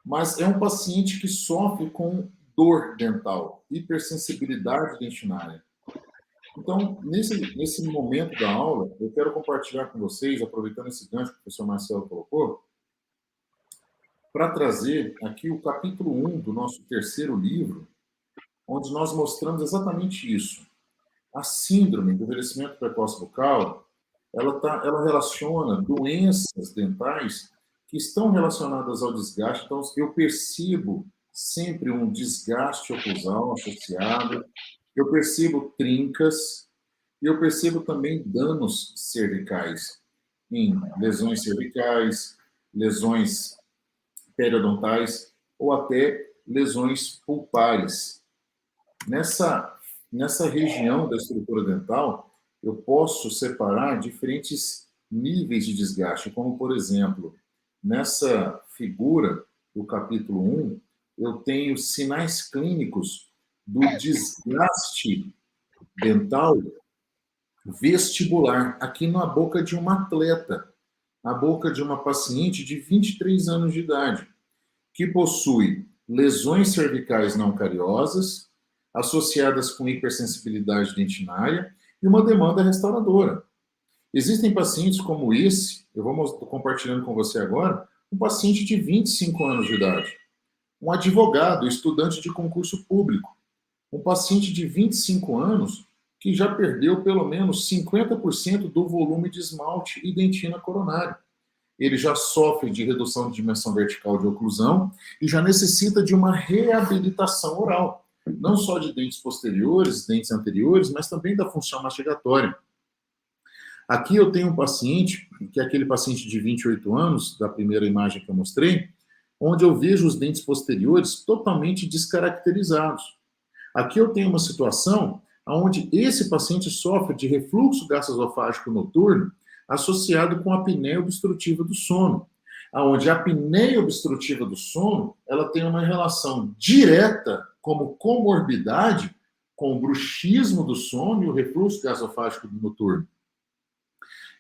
Mas é um paciente que sofre com dor dental. hipersensibilidade dentinária. Então, nesse momento da aula, eu quero compartilhar com vocês, aproveitando esse gancho que o professor Marcelo colocou, para trazer aqui o capítulo 1 do nosso terceiro livro, onde nós mostramos exatamente isso. A síndrome do envelhecimento precoce bucal, ela relaciona doenças dentais que estão relacionadas ao desgaste. Então, eu percebo sempre um desgaste oclusal associado, eu percebo trincas, e eu percebo também danos cervicais, em lesões cervicais, lesões periodontais ou até lesões pulpares. Nessa região da estrutura dental, eu posso separar diferentes níveis de desgaste, como, por exemplo, nessa figura do capítulo 1, eu tenho sinais clínicos do desgaste dental vestibular, aqui na boca de uma atleta, na boca de uma paciente de 23 anos de idade, que possui lesões cervicais não cariosas, associadas com hipersensibilidade dentinária e uma demanda restauradora. Existem pacientes como esse, eu vou compartilhando com você agora, um paciente de 25 anos de idade, um advogado, estudante de concurso público, um paciente de 25 anos que já perdeu pelo menos 50% do volume de esmalte e dentina coronária. Ele já sofre de redução de dimensão vertical de oclusão e já necessita de uma reabilitação oral, não só de dentes posteriores, dentes anteriores, mas também da função mastigatória. Aqui eu tenho um paciente, que é aquele paciente de 28 anos, da primeira imagem que eu mostrei, onde eu vejo os dentes posteriores totalmente descaracterizados. Aqui eu tenho uma situação onde esse paciente sofre de refluxo gastroesofágico noturno associado com a apneia obstrutiva do sono, onde a apneia obstrutiva do sono ela tem uma relação direta como comorbidade com o bruxismo do sono e o refluxo gastroesofágico noturno.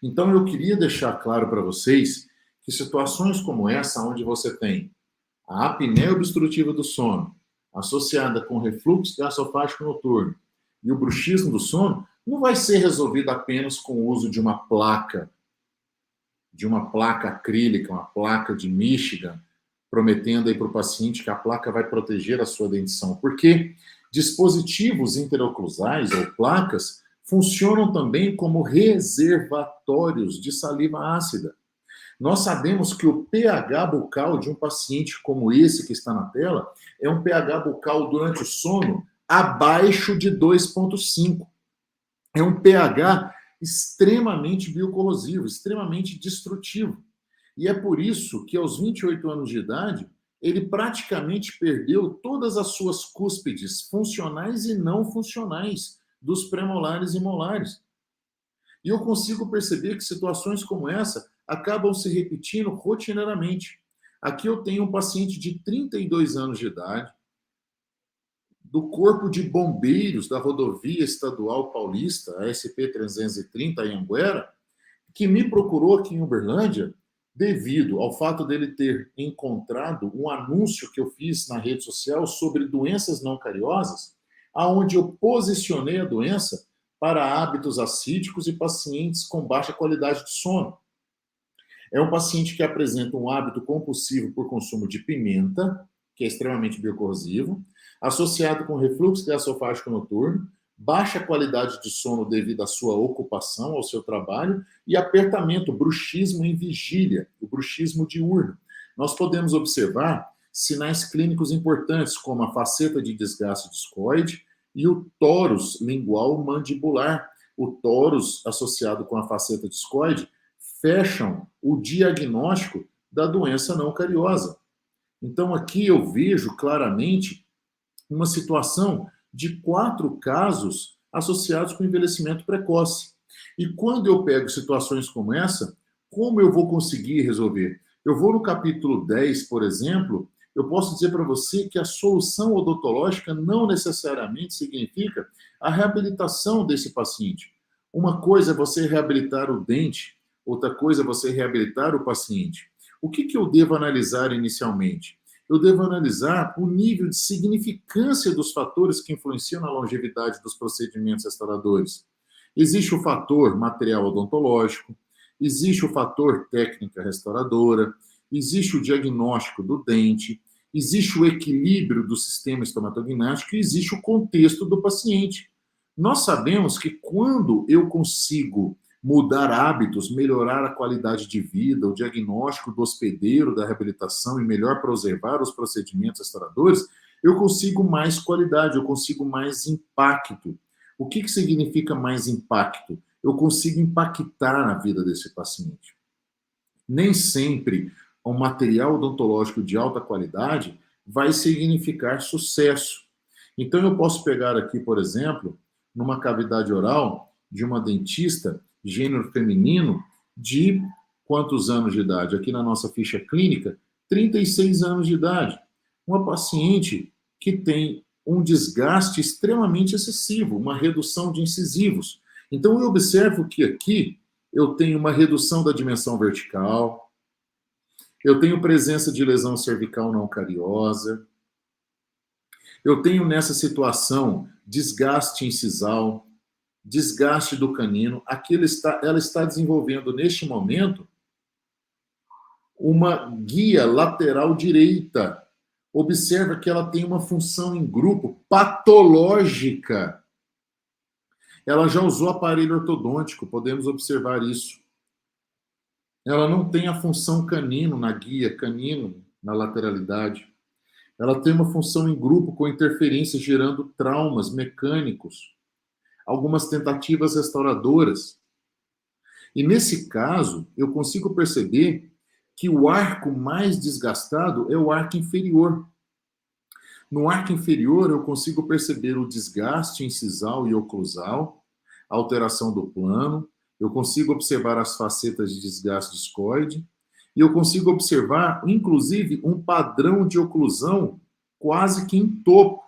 Então, eu queria deixar claro para vocês que situações como essa, onde você tem a apneia obstrutiva do sono associada com refluxo gastroesofágico noturno e o bruxismo do sono, não vai ser resolvido apenas com o uso de uma placa acrílica, uma placa de Michigan, prometendo aí para o paciente que a placa vai proteger a sua dentição. Porque dispositivos interoclusais ou placas funcionam também como reservatórios de saliva ácida. Nós sabemos que o pH bucal de um paciente como esse que está na tela é um pH bucal durante o sono abaixo de 2,5. É um pH extremamente biocorrosivo, extremamente destrutivo. E é por isso que aos 28 anos de idade, ele praticamente perdeu todas as suas cúspides funcionais e não funcionais dos premolares e molares. E eu consigo perceber que situações como essa acabam se repetindo rotineiramente. Aqui eu tenho um paciente de 32 anos de idade, do Corpo de Bombeiros da Rodovia Estadual Paulista, a SP-330, em Anguera, que me procurou aqui em Uberlândia devido ao fato dele ter encontrado um anúncio que eu fiz na rede social sobre doenças não cariosas, aonde eu posicionei a doença para hábitos acídicos e pacientes com baixa qualidade de sono. É um paciente que apresenta um hábito compulsivo por consumo de pimenta, que é extremamente biocorrosivo, associado com refluxo gastroesofágico noturno, baixa qualidade de sono devido à sua ocupação, ao seu trabalho, e apertamento, bruxismo em vigília, o bruxismo diurno. Nós podemos observar sinais clínicos importantes, como a faceta de desgaste discoide e o tórus lingual mandibular. O tórus, associado com a faceta discoide, fecham o diagnóstico da doença não cariosa. Então, aqui eu vejo claramente uma situação de 4 casos associados com envelhecimento precoce. E quando eu pego situações como essa, como eu vou conseguir resolver? Eu vou no capítulo 10, por exemplo, eu posso dizer para você que a solução odontológica não necessariamente significa a reabilitação desse paciente. Uma coisa é você reabilitar o dente, outra coisa é você reabilitar o paciente. O que eu devo analisar inicialmente? eu devo analisar o nível de significância dos fatores que influenciam na longevidade dos procedimentos restauradores. Existe o fator material odontológico, existe o fator técnica restauradora, existe o diagnóstico do dente, existe o equilíbrio do sistema estomatognático e existe o contexto do paciente. Nós sabemos que quando eu consigo mudar hábitos, melhorar a qualidade de vida, o diagnóstico do hospedeiro, da reabilitação e melhor preservar os procedimentos restauradores, eu consigo mais qualidade, eu consigo mais impacto. O que significa mais impacto? Eu consigo impactar na vida desse paciente. Nem sempre um material odontológico de alta qualidade vai significar sucesso. Então, eu posso pegar aqui, por exemplo, numa cavidade oral de uma dentista, gênero feminino, de quantos anos de idade? Aqui na nossa ficha clínica, 36 anos de idade. Uma paciente que tem um desgaste extremamente excessivo, uma redução de incisivos. Então, eu observo que aqui eu tenho uma redução da dimensão vertical, eu tenho presença de lesão cervical não cariosa, eu tenho nessa situação desgaste incisal, desgaste do canino. Aqui ela está desenvolvendo, neste momento, uma guia lateral direita. Observa que ela tem uma função em grupo patológica. Ela já usou aparelho ortodôntico, podemos observar isso. Ela não tem a função canino na guia, canino na lateralidade. Ela tem uma função em grupo com interferência gerando traumas mecânicos. Algumas tentativas restauradoras. E nesse caso, eu consigo perceber que o arco mais desgastado é o arco inferior. No arco inferior, eu consigo perceber o desgaste incisal e oclusal, a alteração do plano, eu consigo observar as facetas de desgaste discoide, e eu consigo observar, inclusive, um padrão de oclusão quase que em topo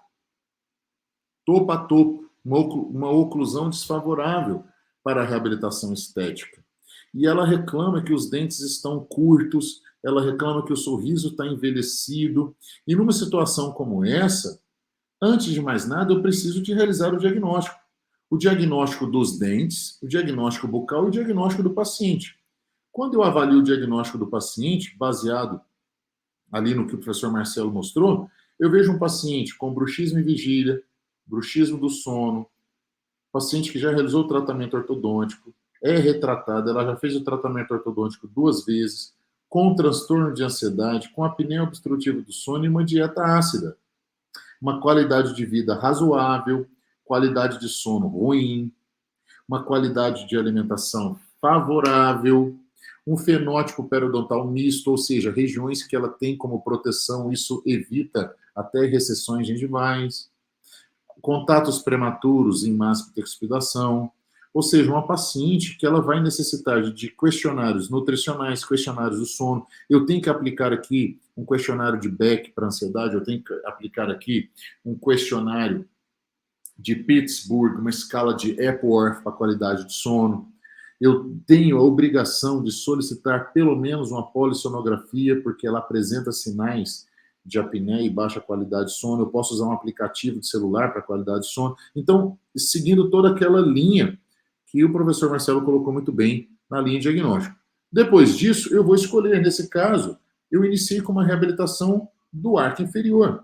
a topo, uma oclusão desfavorável para a reabilitação estética. E ela reclama que os dentes estão curtos, ela reclama que o sorriso está envelhecido, e numa situação como essa, antes de mais nada, eu preciso de realizar o diagnóstico. O diagnóstico dos dentes, o diagnóstico bucal e o diagnóstico do paciente. Quando eu avalio o diagnóstico do paciente, baseado ali no que o professor Marcelo mostrou, eu vejo um paciente com bruxismo em vigília, bruxismo do sono, paciente que já realizou o tratamento ortodôntico, é retratada, ela já fez o tratamento ortodôntico 2 vezes, com transtorno de ansiedade, com apneia obstrutiva do sono e uma dieta ácida. Uma qualidade de vida razoável, qualidade de sono ruim, uma qualidade de alimentação favorável, um fenótipo periodontal misto, ou seja, regiões que ela tem como proteção, isso evita até recessões gengivais, contatos prematuros em massa de expidação, ou seja, uma paciente que ela vai necessitar de questionários nutricionais, questionários do sono. Eu tenho que aplicar aqui um questionário de Beck para ansiedade, eu tenho que aplicar aqui um questionário de Pittsburgh, uma escala de Epworth para qualidade de sono. Eu tenho a obrigação de solicitar pelo menos uma polissonografia, porque ela apresenta sinais de apneia e baixa qualidade de sono. Eu posso usar um aplicativo de celular para qualidade de sono. Então, seguindo toda aquela linha que o professor Marcelo colocou muito bem na linha de diagnóstico. Depois disso, eu vou escolher, nesse caso, eu iniciei com uma reabilitação do arco inferior.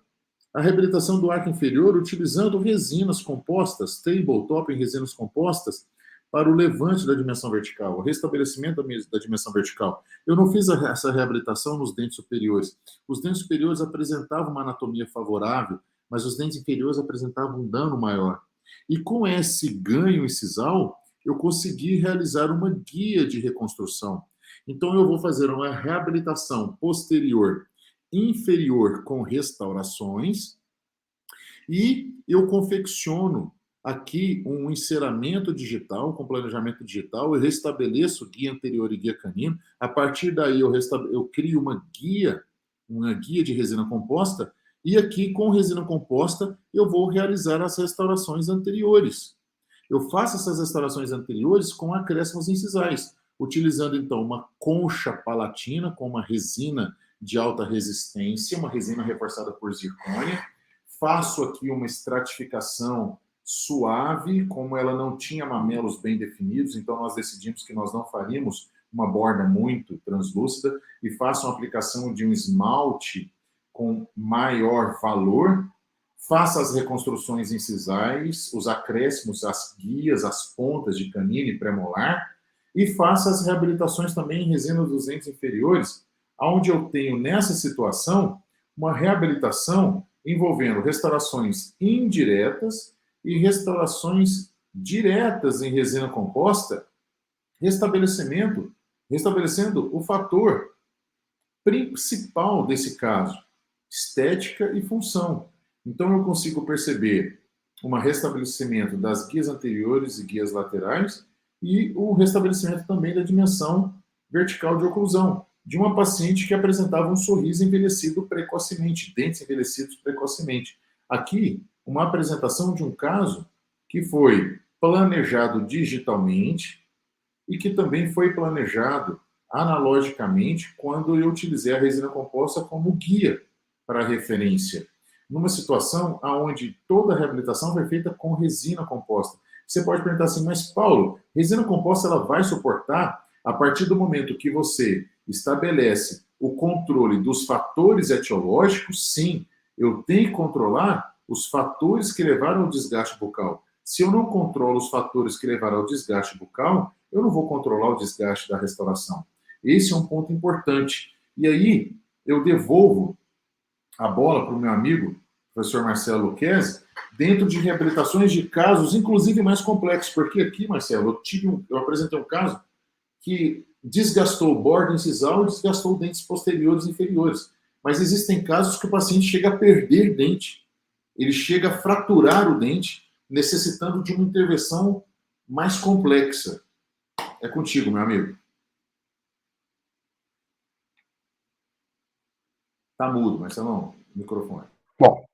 A reabilitação do arco inferior utilizando resinas compostas, tabletop em resinas compostas, para o levante da dimensão vertical, o restabelecimento da dimensão vertical. Eu não fiz essa reabilitação nos dentes superiores. Os dentes superiores apresentavam uma anatomia favorável, mas os dentes inferiores apresentavam um dano maior. E com esse ganho incisal, eu consegui realizar uma guia de reconstrução. Então, eu vou fazer uma reabilitação posterior inferior com restaurações e eu confecciono aqui um enceramento digital, com planejamento digital, eu restabeleço guia anterior e guia canino. A partir daí, eu crio uma guia de resina composta, e aqui, com resina composta, eu vou realizar as restaurações anteriores. Eu faço essas restaurações anteriores com acréscimos incisais, utilizando, então, uma concha palatina com uma resina de alta resistência, uma resina reforçada por zircônia. Faço aqui uma estratificação suave, como ela não tinha mamelos bem definidos, então nós decidimos que nós não faríamos uma borda muito translúcida, e faço uma aplicação de um esmalte com maior valor. Faça as reconstruções incisais, os acréscimos, as guias, as pontas de canino e premolar, e faça as reabilitações também em resina dos dentes inferiores, onde eu tenho, nessa situação, uma reabilitação envolvendo restaurações indiretas e restaurações diretas em resina composta, restabelecendo o fator principal desse caso, estética e função. Então, eu consigo perceber um restabelecimento das guias anteriores e guias laterais e o restabelecimento também da dimensão vertical de oclusão de uma paciente que apresentava um sorriso envelhecido precocemente, dentes envelhecidos precocemente. Aqui, uma apresentação de um caso que foi planejado digitalmente e que também foi planejado analogicamente quando eu utilizei a resina composta como guia para referência, numa situação onde toda a reabilitação foi feita com resina composta. Você pode perguntar assim, mas Paulo, resina composta ela vai suportar a partir do momento que você estabelece o controle dos fatores etiológicos? Sim, eu tenho que controlar os fatores que levaram ao desgaste bucal. Se eu não controlo os fatores que levaram ao desgaste bucal, eu não vou controlar o desgaste da restauração. Esse é um ponto importante. E aí, eu devolvo a bola para o meu amigo, professor Marcelo Lucchesi, dentro de reabilitações de casos, inclusive mais complexos. Porque aqui, Marcelo, eu apresentei um caso que desgastou o bordo incisal e desgastou dentes posteriores e inferiores. Mas existem casos que o paciente chega a perder dente. Ele chega a fraturar o dente, necessitando de uma intervenção mais complexa. É contigo, meu amigo. Tá mudo, Marcelão, microfone. Bom,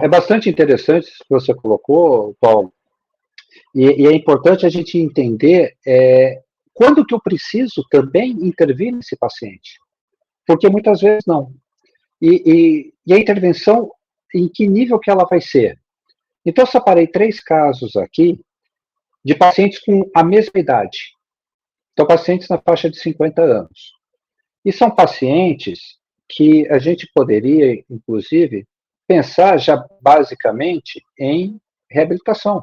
é bastante interessante isso que você colocou, Paulo, e é importante a gente entender quando que eu preciso também intervir nesse paciente, porque muitas vezes não. E a intervenção, em que nível que ela vai ser? Então, eu separei 3 casos aqui de pacientes com a mesma idade. Então, pacientes na faixa de 50 anos. E são pacientes que a gente poderia, inclusive, pensar já basicamente em reabilitação.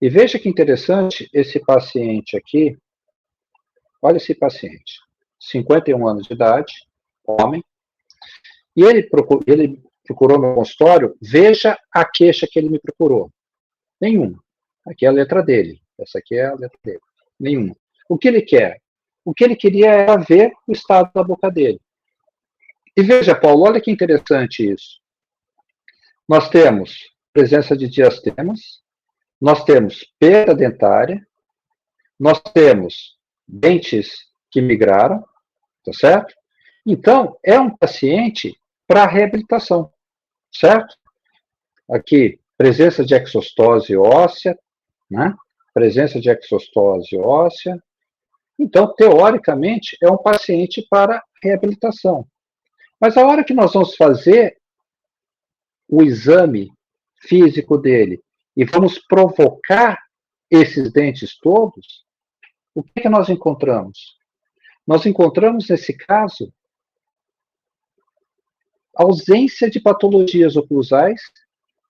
E veja que interessante esse paciente aqui. Olha esse paciente, 51 anos de idade, homem, e ele procurou meu consultório. Veja a queixa que ele me procurou. Nenhuma. Aqui é a letra dele. Essa aqui é a letra dele. Nenhuma. O que ele quer? O que ele queria era ver o estado da boca dele. E veja, Paulo, olha que interessante isso. Nós temos presença de diastemas, nós temos perda dentária, nós temos dentes que migraram, tá certo? Então, é um paciente para reabilitação, certo? Aqui, presença de exostose óssea, né? Presença de exostose óssea. Então, teoricamente, é um paciente para reabilitação. Mas a hora que nós vamos fazer o exame físico dele e vamos provocar esses dentes todos, o que nós encontramos? Nós encontramos, nesse caso, ausência de patologias oclusais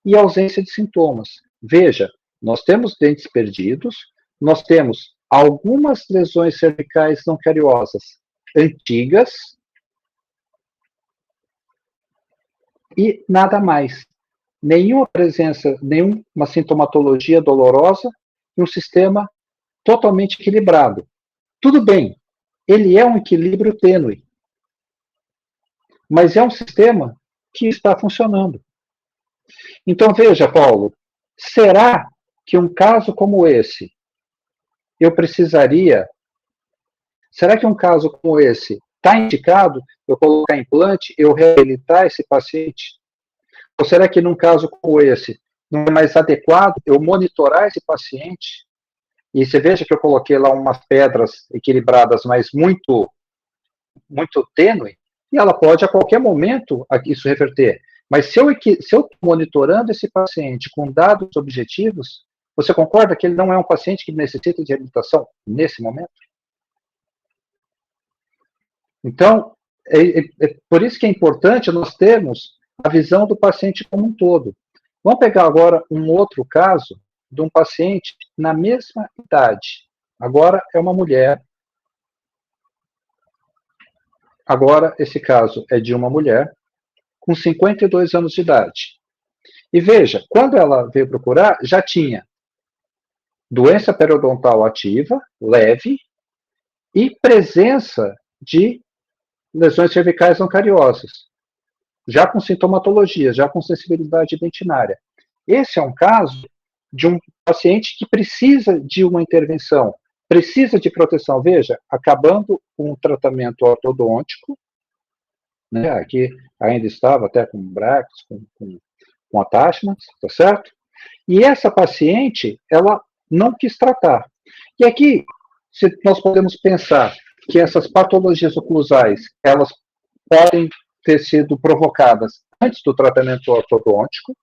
e ausência de sintomas. Veja, nós temos dentes perdidos, nós temos algumas lesões cervicais não cariosas antigas e nada mais. Nenhuma presença, nenhuma sintomatologia dolorosa e um sistema totalmente equilibrado. Tudo bem, ele é um equilíbrio tênue, mas é um sistema que está funcionando. Então, veja, Paulo, será que um caso como esse, será que um caso como esse está indicado eu colocar implante, eu reabilitar esse paciente? Ou será que num caso como esse, não é mais adequado eu monitorar esse paciente? E você veja que eu coloquei lá umas pedras equilibradas, mas muito muito tênue, e ela pode, a qualquer momento, isso reverter. Mas se eu estou monitorando esse paciente com dados objetivos, você concorda que ele não é um paciente que necessita de reabilitação nesse momento? Então, é por isso que é importante nós termos a visão do paciente como um todo. Vamos pegar agora um outro caso de um paciente na mesma idade. Agora é uma mulher. Agora, esse caso é de uma mulher com 52 anos de idade. E veja, quando ela veio procurar, já tinha doença periodontal ativa, leve, e presença de lesões cervicais não cariosas, já com sintomatologia, já com sensibilidade dentinária. Esse é um caso de um paciente que precisa de uma intervenção, precisa de proteção. Veja, acabando com um tratamento ortodôntico, né, aqui ainda estava até com brackets, com attachments, tá certo? E essa paciente, ela não quis tratar. E aqui, nós podemos pensar que essas patologias oclusais, elas podem ter sido provocadas antes do tratamento ortodôntico,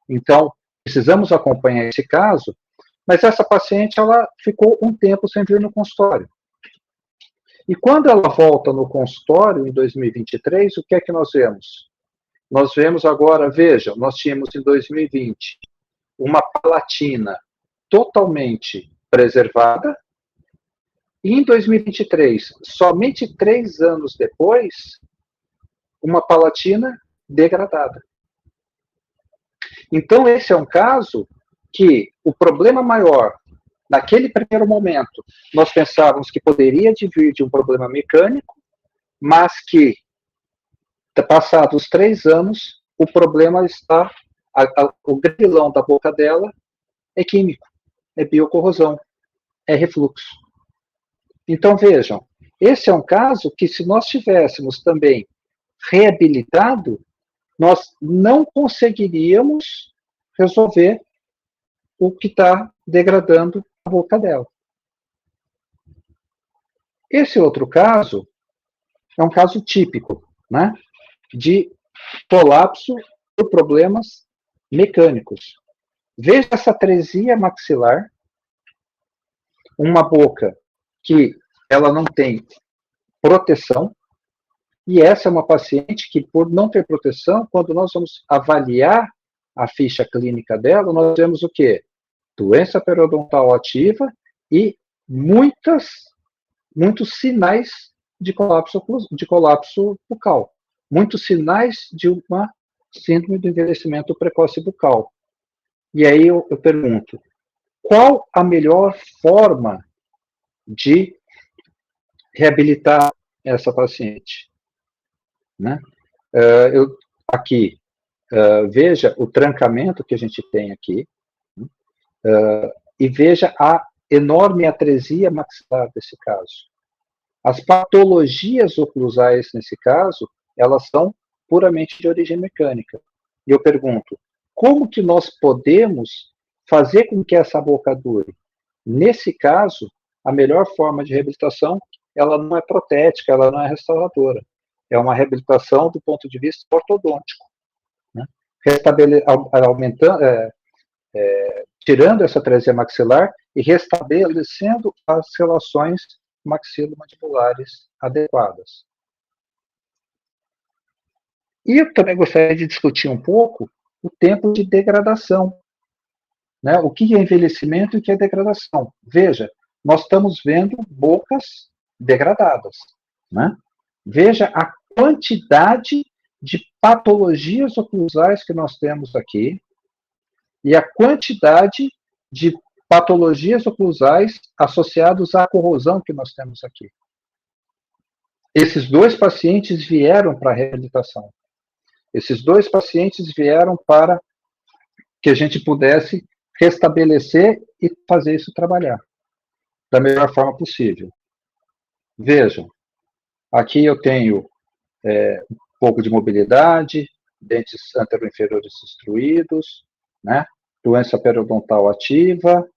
então precisamos acompanhar esse caso, mas essa paciente, ela ficou um tempo sem vir no consultório. E quando ela volta no consultório, em 2023, o que é que nós vemos? Nós vemos agora, veja, nós tínhamos em 2020 uma palatina totalmente preservada, e em 2023, somente 3 anos depois, uma palatina degradada. Então, esse é um caso que o problema maior, naquele primeiro momento, nós pensávamos que poderia vir de um problema mecânico, mas que, passados 3 anos, o problema está, o grilão da boca dela é químico, é biocorrosão, é refluxo. Então, vejam, esse é um caso que, se nós tivéssemos também reabilitado, nós não conseguiríamos resolver o que está degradando a boca dela. Esse outro caso é um caso típico, né, de colapso por problemas mecânicos. Veja essa atresia maxilar, uma boca que ela não tem proteção, e essa é uma paciente que, por não ter proteção, quando nós vamos avaliar a ficha clínica dela, nós vemos o quê? Doença periodontal ativa e muitos sinais de colapso bucal. Muitos sinais de uma síndrome do envelhecimento precoce bucal. E aí eu pergunto, qual a melhor forma de reabilitar essa paciente? Né? Aqui, veja o trancamento que a gente tem aqui, e veja a enorme atresia maxilar desse caso. As patologias oclusais, nesse caso, elas são puramente de origem mecânica. E eu pergunto, como que nós podemos fazer com que essa boca dure? Nesse caso, a melhor forma de reabilitação, ela não é protética, ela não é restauradora. É uma reabilitação do ponto de vista ortodôntico, né? Tirando essa atresia maxilar e restabelecendo as relações maxilomandibulares adequadas. E eu também gostaria de discutir um pouco o tempo de degradação, né? O que é envelhecimento e o que é degradação. Veja, nós estamos vendo bocas degradadas, né? Veja a quantidade de patologias oclusais que nós temos aqui e a quantidade de patologias oclusais associadas à corrosão que nós temos aqui. Esses 2 pacientes vieram para a reabilitação. Esses 2 pacientes vieram para que a gente pudesse restabelecer e fazer isso trabalhar da melhor forma possível. Vejam, aqui eu tenho um pouco de mobilidade, dentes anteroinferiores destruídos, né? Doença periodontal ativa,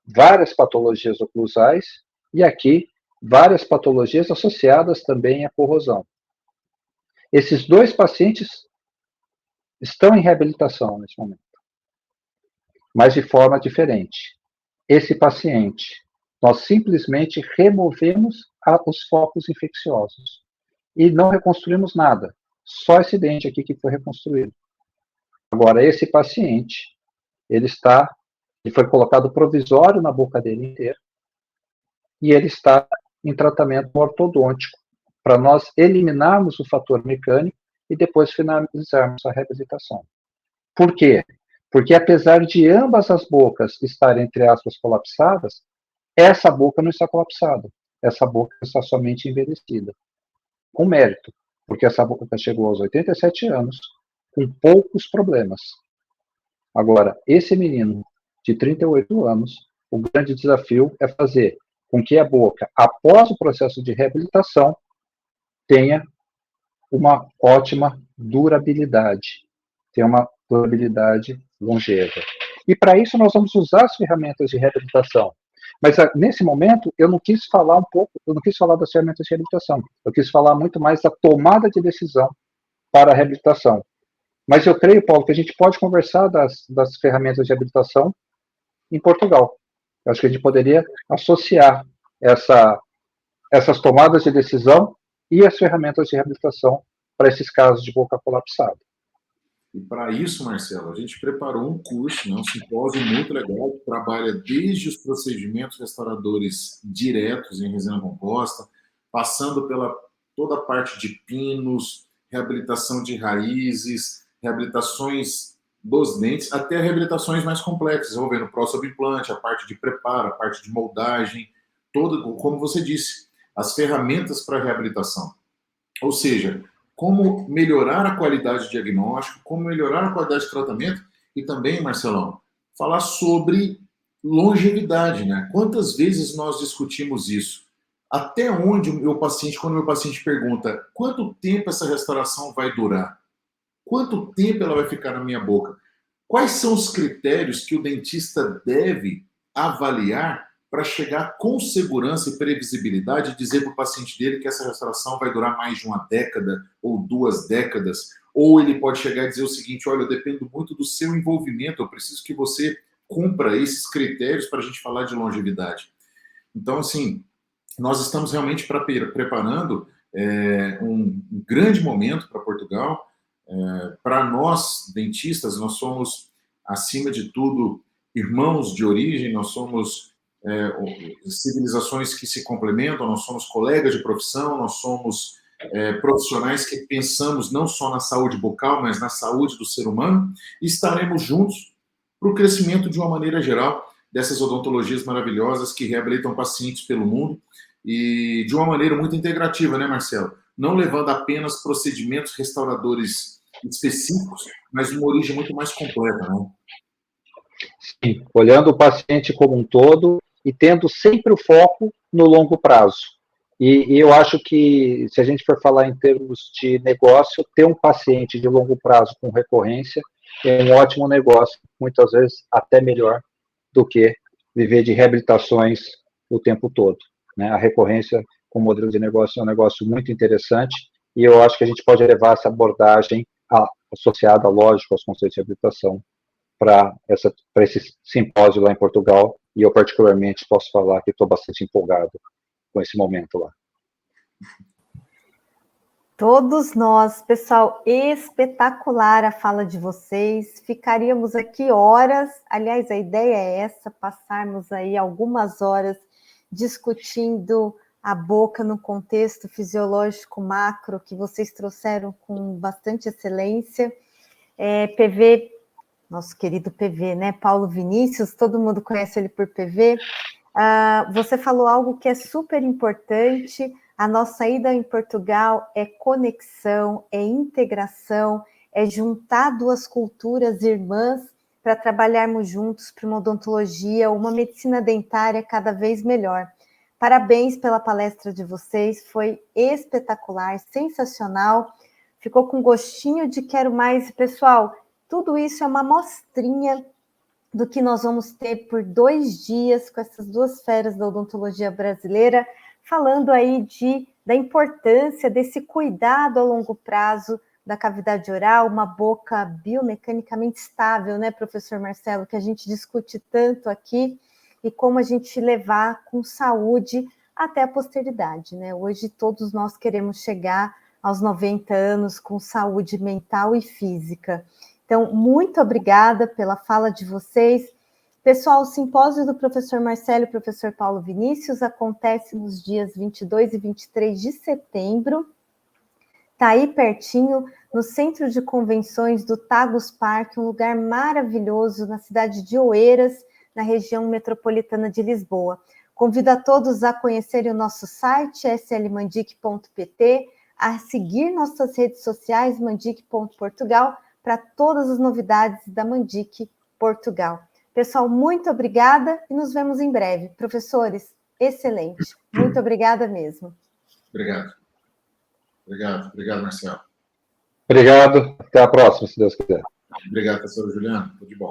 várias patologias oclusais, e aqui várias patologias associadas também à corrosão. Esses 2 pacientes estão em reabilitação nesse momento, mas de forma diferente. Esse paciente, nós simplesmente removemos os focos infecciosos e não reconstruímos nada, só esse dente aqui que foi reconstruído. Agora, esse paciente, ele foi colocado provisório na boca dele inteira e ele está em tratamento ortodôntico para nós eliminarmos o fator mecânico e depois finalizarmos a reabilitação. Por quê? Porque apesar de ambas as bocas estarem, entre aspas, colapsadas, essa boca não está colapsada. Essa boca está somente envelhecida. Com mérito, porque essa boca chegou aos 87 anos com poucos problemas. Agora, esse menino de 38 anos, o grande desafio é fazer com que a boca, após o processo de reabilitação, tenha uma ótima durabilidade, tenha uma durabilidade longeva. E para isso nós vamos usar as ferramentas de reabilitação. Mas nesse momento eu não quis falar das ferramentas de reabilitação. Eu quis falar muito mais da tomada de decisão para a reabilitação. Mas eu creio, Paulo, que a gente pode conversar das ferramentas de reabilitação em Portugal. Eu acho que a gente poderia associar essas tomadas de decisão e as ferramentas de reabilitação para esses casos de boca colapsada. E para isso, Marcelo, a gente preparou um curso, um simpósio muito legal, que trabalha desde os procedimentos restauradores diretos em resina composta, passando pela toda a parte de pinos, reabilitação de raízes, reabilitações dos dentes, até reabilitações mais complexas, envolvendo pró-subimplante, a parte de preparo, a parte de moldagem, como você disse, as ferramentas para reabilitação. Ou seja, como melhorar a qualidade de diagnóstico, como melhorar a qualidade de tratamento e também, Marcelão, falar sobre longevidade, né? Quantas vezes nós discutimos isso? Até onde quando o meu paciente pergunta quanto tempo essa restauração vai durar? Quanto tempo ela vai ficar na minha boca? Quais são os critérios que o dentista deve avaliar para chegar com segurança e previsibilidade e dizer para o paciente dele que essa restauração vai durar mais de 1 década ou 2 décadas? Ou ele pode chegar e dizer o seguinte: olha, eu dependo muito do seu envolvimento, eu preciso que você cumpra esses critérios para a gente falar de longevidade. Então, assim, nós estamos realmente preparando um grande momento para Portugal. Para nós, dentistas, nós somos, acima de tudo, irmãos de origem, nós somos civilizações que se complementam, nós somos colegas de profissão, nós somos profissionais que pensamos não só na saúde bucal, mas na saúde do ser humano, e estaremos juntos para o crescimento de uma maneira geral dessas odontologias maravilhosas que reabilitam pacientes pelo mundo e de uma maneira muito integrativa, né, Marcelo? Não levando apenas procedimentos restauradores específicos, mas uma origem muito mais completa, né? Sim, olhando o paciente como um todo e tendo sempre o foco no longo prazo. E eu acho que, se a gente for falar em termos de negócio, ter um paciente de longo prazo com recorrência é um ótimo negócio, muitas vezes até melhor do que viver de reabilitações o tempo todo, né? A recorrência com modelo de negócio é um negócio muito interessante e eu acho que a gente pode levar essa abordagem associada, lógico, aos conceitos de reabilitação para esse simpósio lá em Portugal, e eu particularmente posso falar que estou bastante empolgado com esse momento lá. Todos nós, pessoal, espetacular a fala de vocês, ficaríamos aqui horas, aliás, a ideia é essa, passarmos aí algumas horas discutindo a boca no contexto fisiológico macro que vocês trouxeram com bastante excelência. PV, nosso querido PV, né? Paulo Vinícius, todo mundo conhece ele por PV. Você falou algo que é super importante. A nossa ida em Portugal é conexão, é integração, é juntar 2 culturas irmãs para trabalharmos juntos para uma odontologia, uma medicina dentária cada vez melhor. Parabéns pela palestra de vocês, foi espetacular, sensacional. Ficou com gostinho de quero mais. Pessoal, tudo isso é uma amostrinha do que nós vamos ter por 2 dias com essas 2 feras da odontologia brasileira, falando aí da importância desse cuidado a longo prazo da cavidade oral, uma boca biomecanicamente estável, né, professor Marcelo, que a gente discute tanto aqui, e como a gente levar com saúde até a posteridade, né? Hoje todos nós queremos chegar aos 90 anos com saúde mental e física. Então, muito obrigada pela fala de vocês. Pessoal, o simpósio do professor Marcelo e professor Paulo Vinícius acontece nos dias 22 e 23 de setembro. Está aí pertinho, no Centro de Convenções do Tagus Park, um lugar maravilhoso na cidade de Oeiras, na região metropolitana de Lisboa. Convido a todos a conhecerem o nosso site, slmandic.pt, a seguir nossas redes sociais, mandic.portugal, para todas as novidades da Mandic Portugal. Pessoal, muito obrigada e nos vemos em breve. Professores, excelente. Muito obrigada mesmo. Obrigado. Obrigado, Marcelo. Obrigado. Até a próxima, se Deus quiser. Obrigado, professora Juliana. Tudo de bom.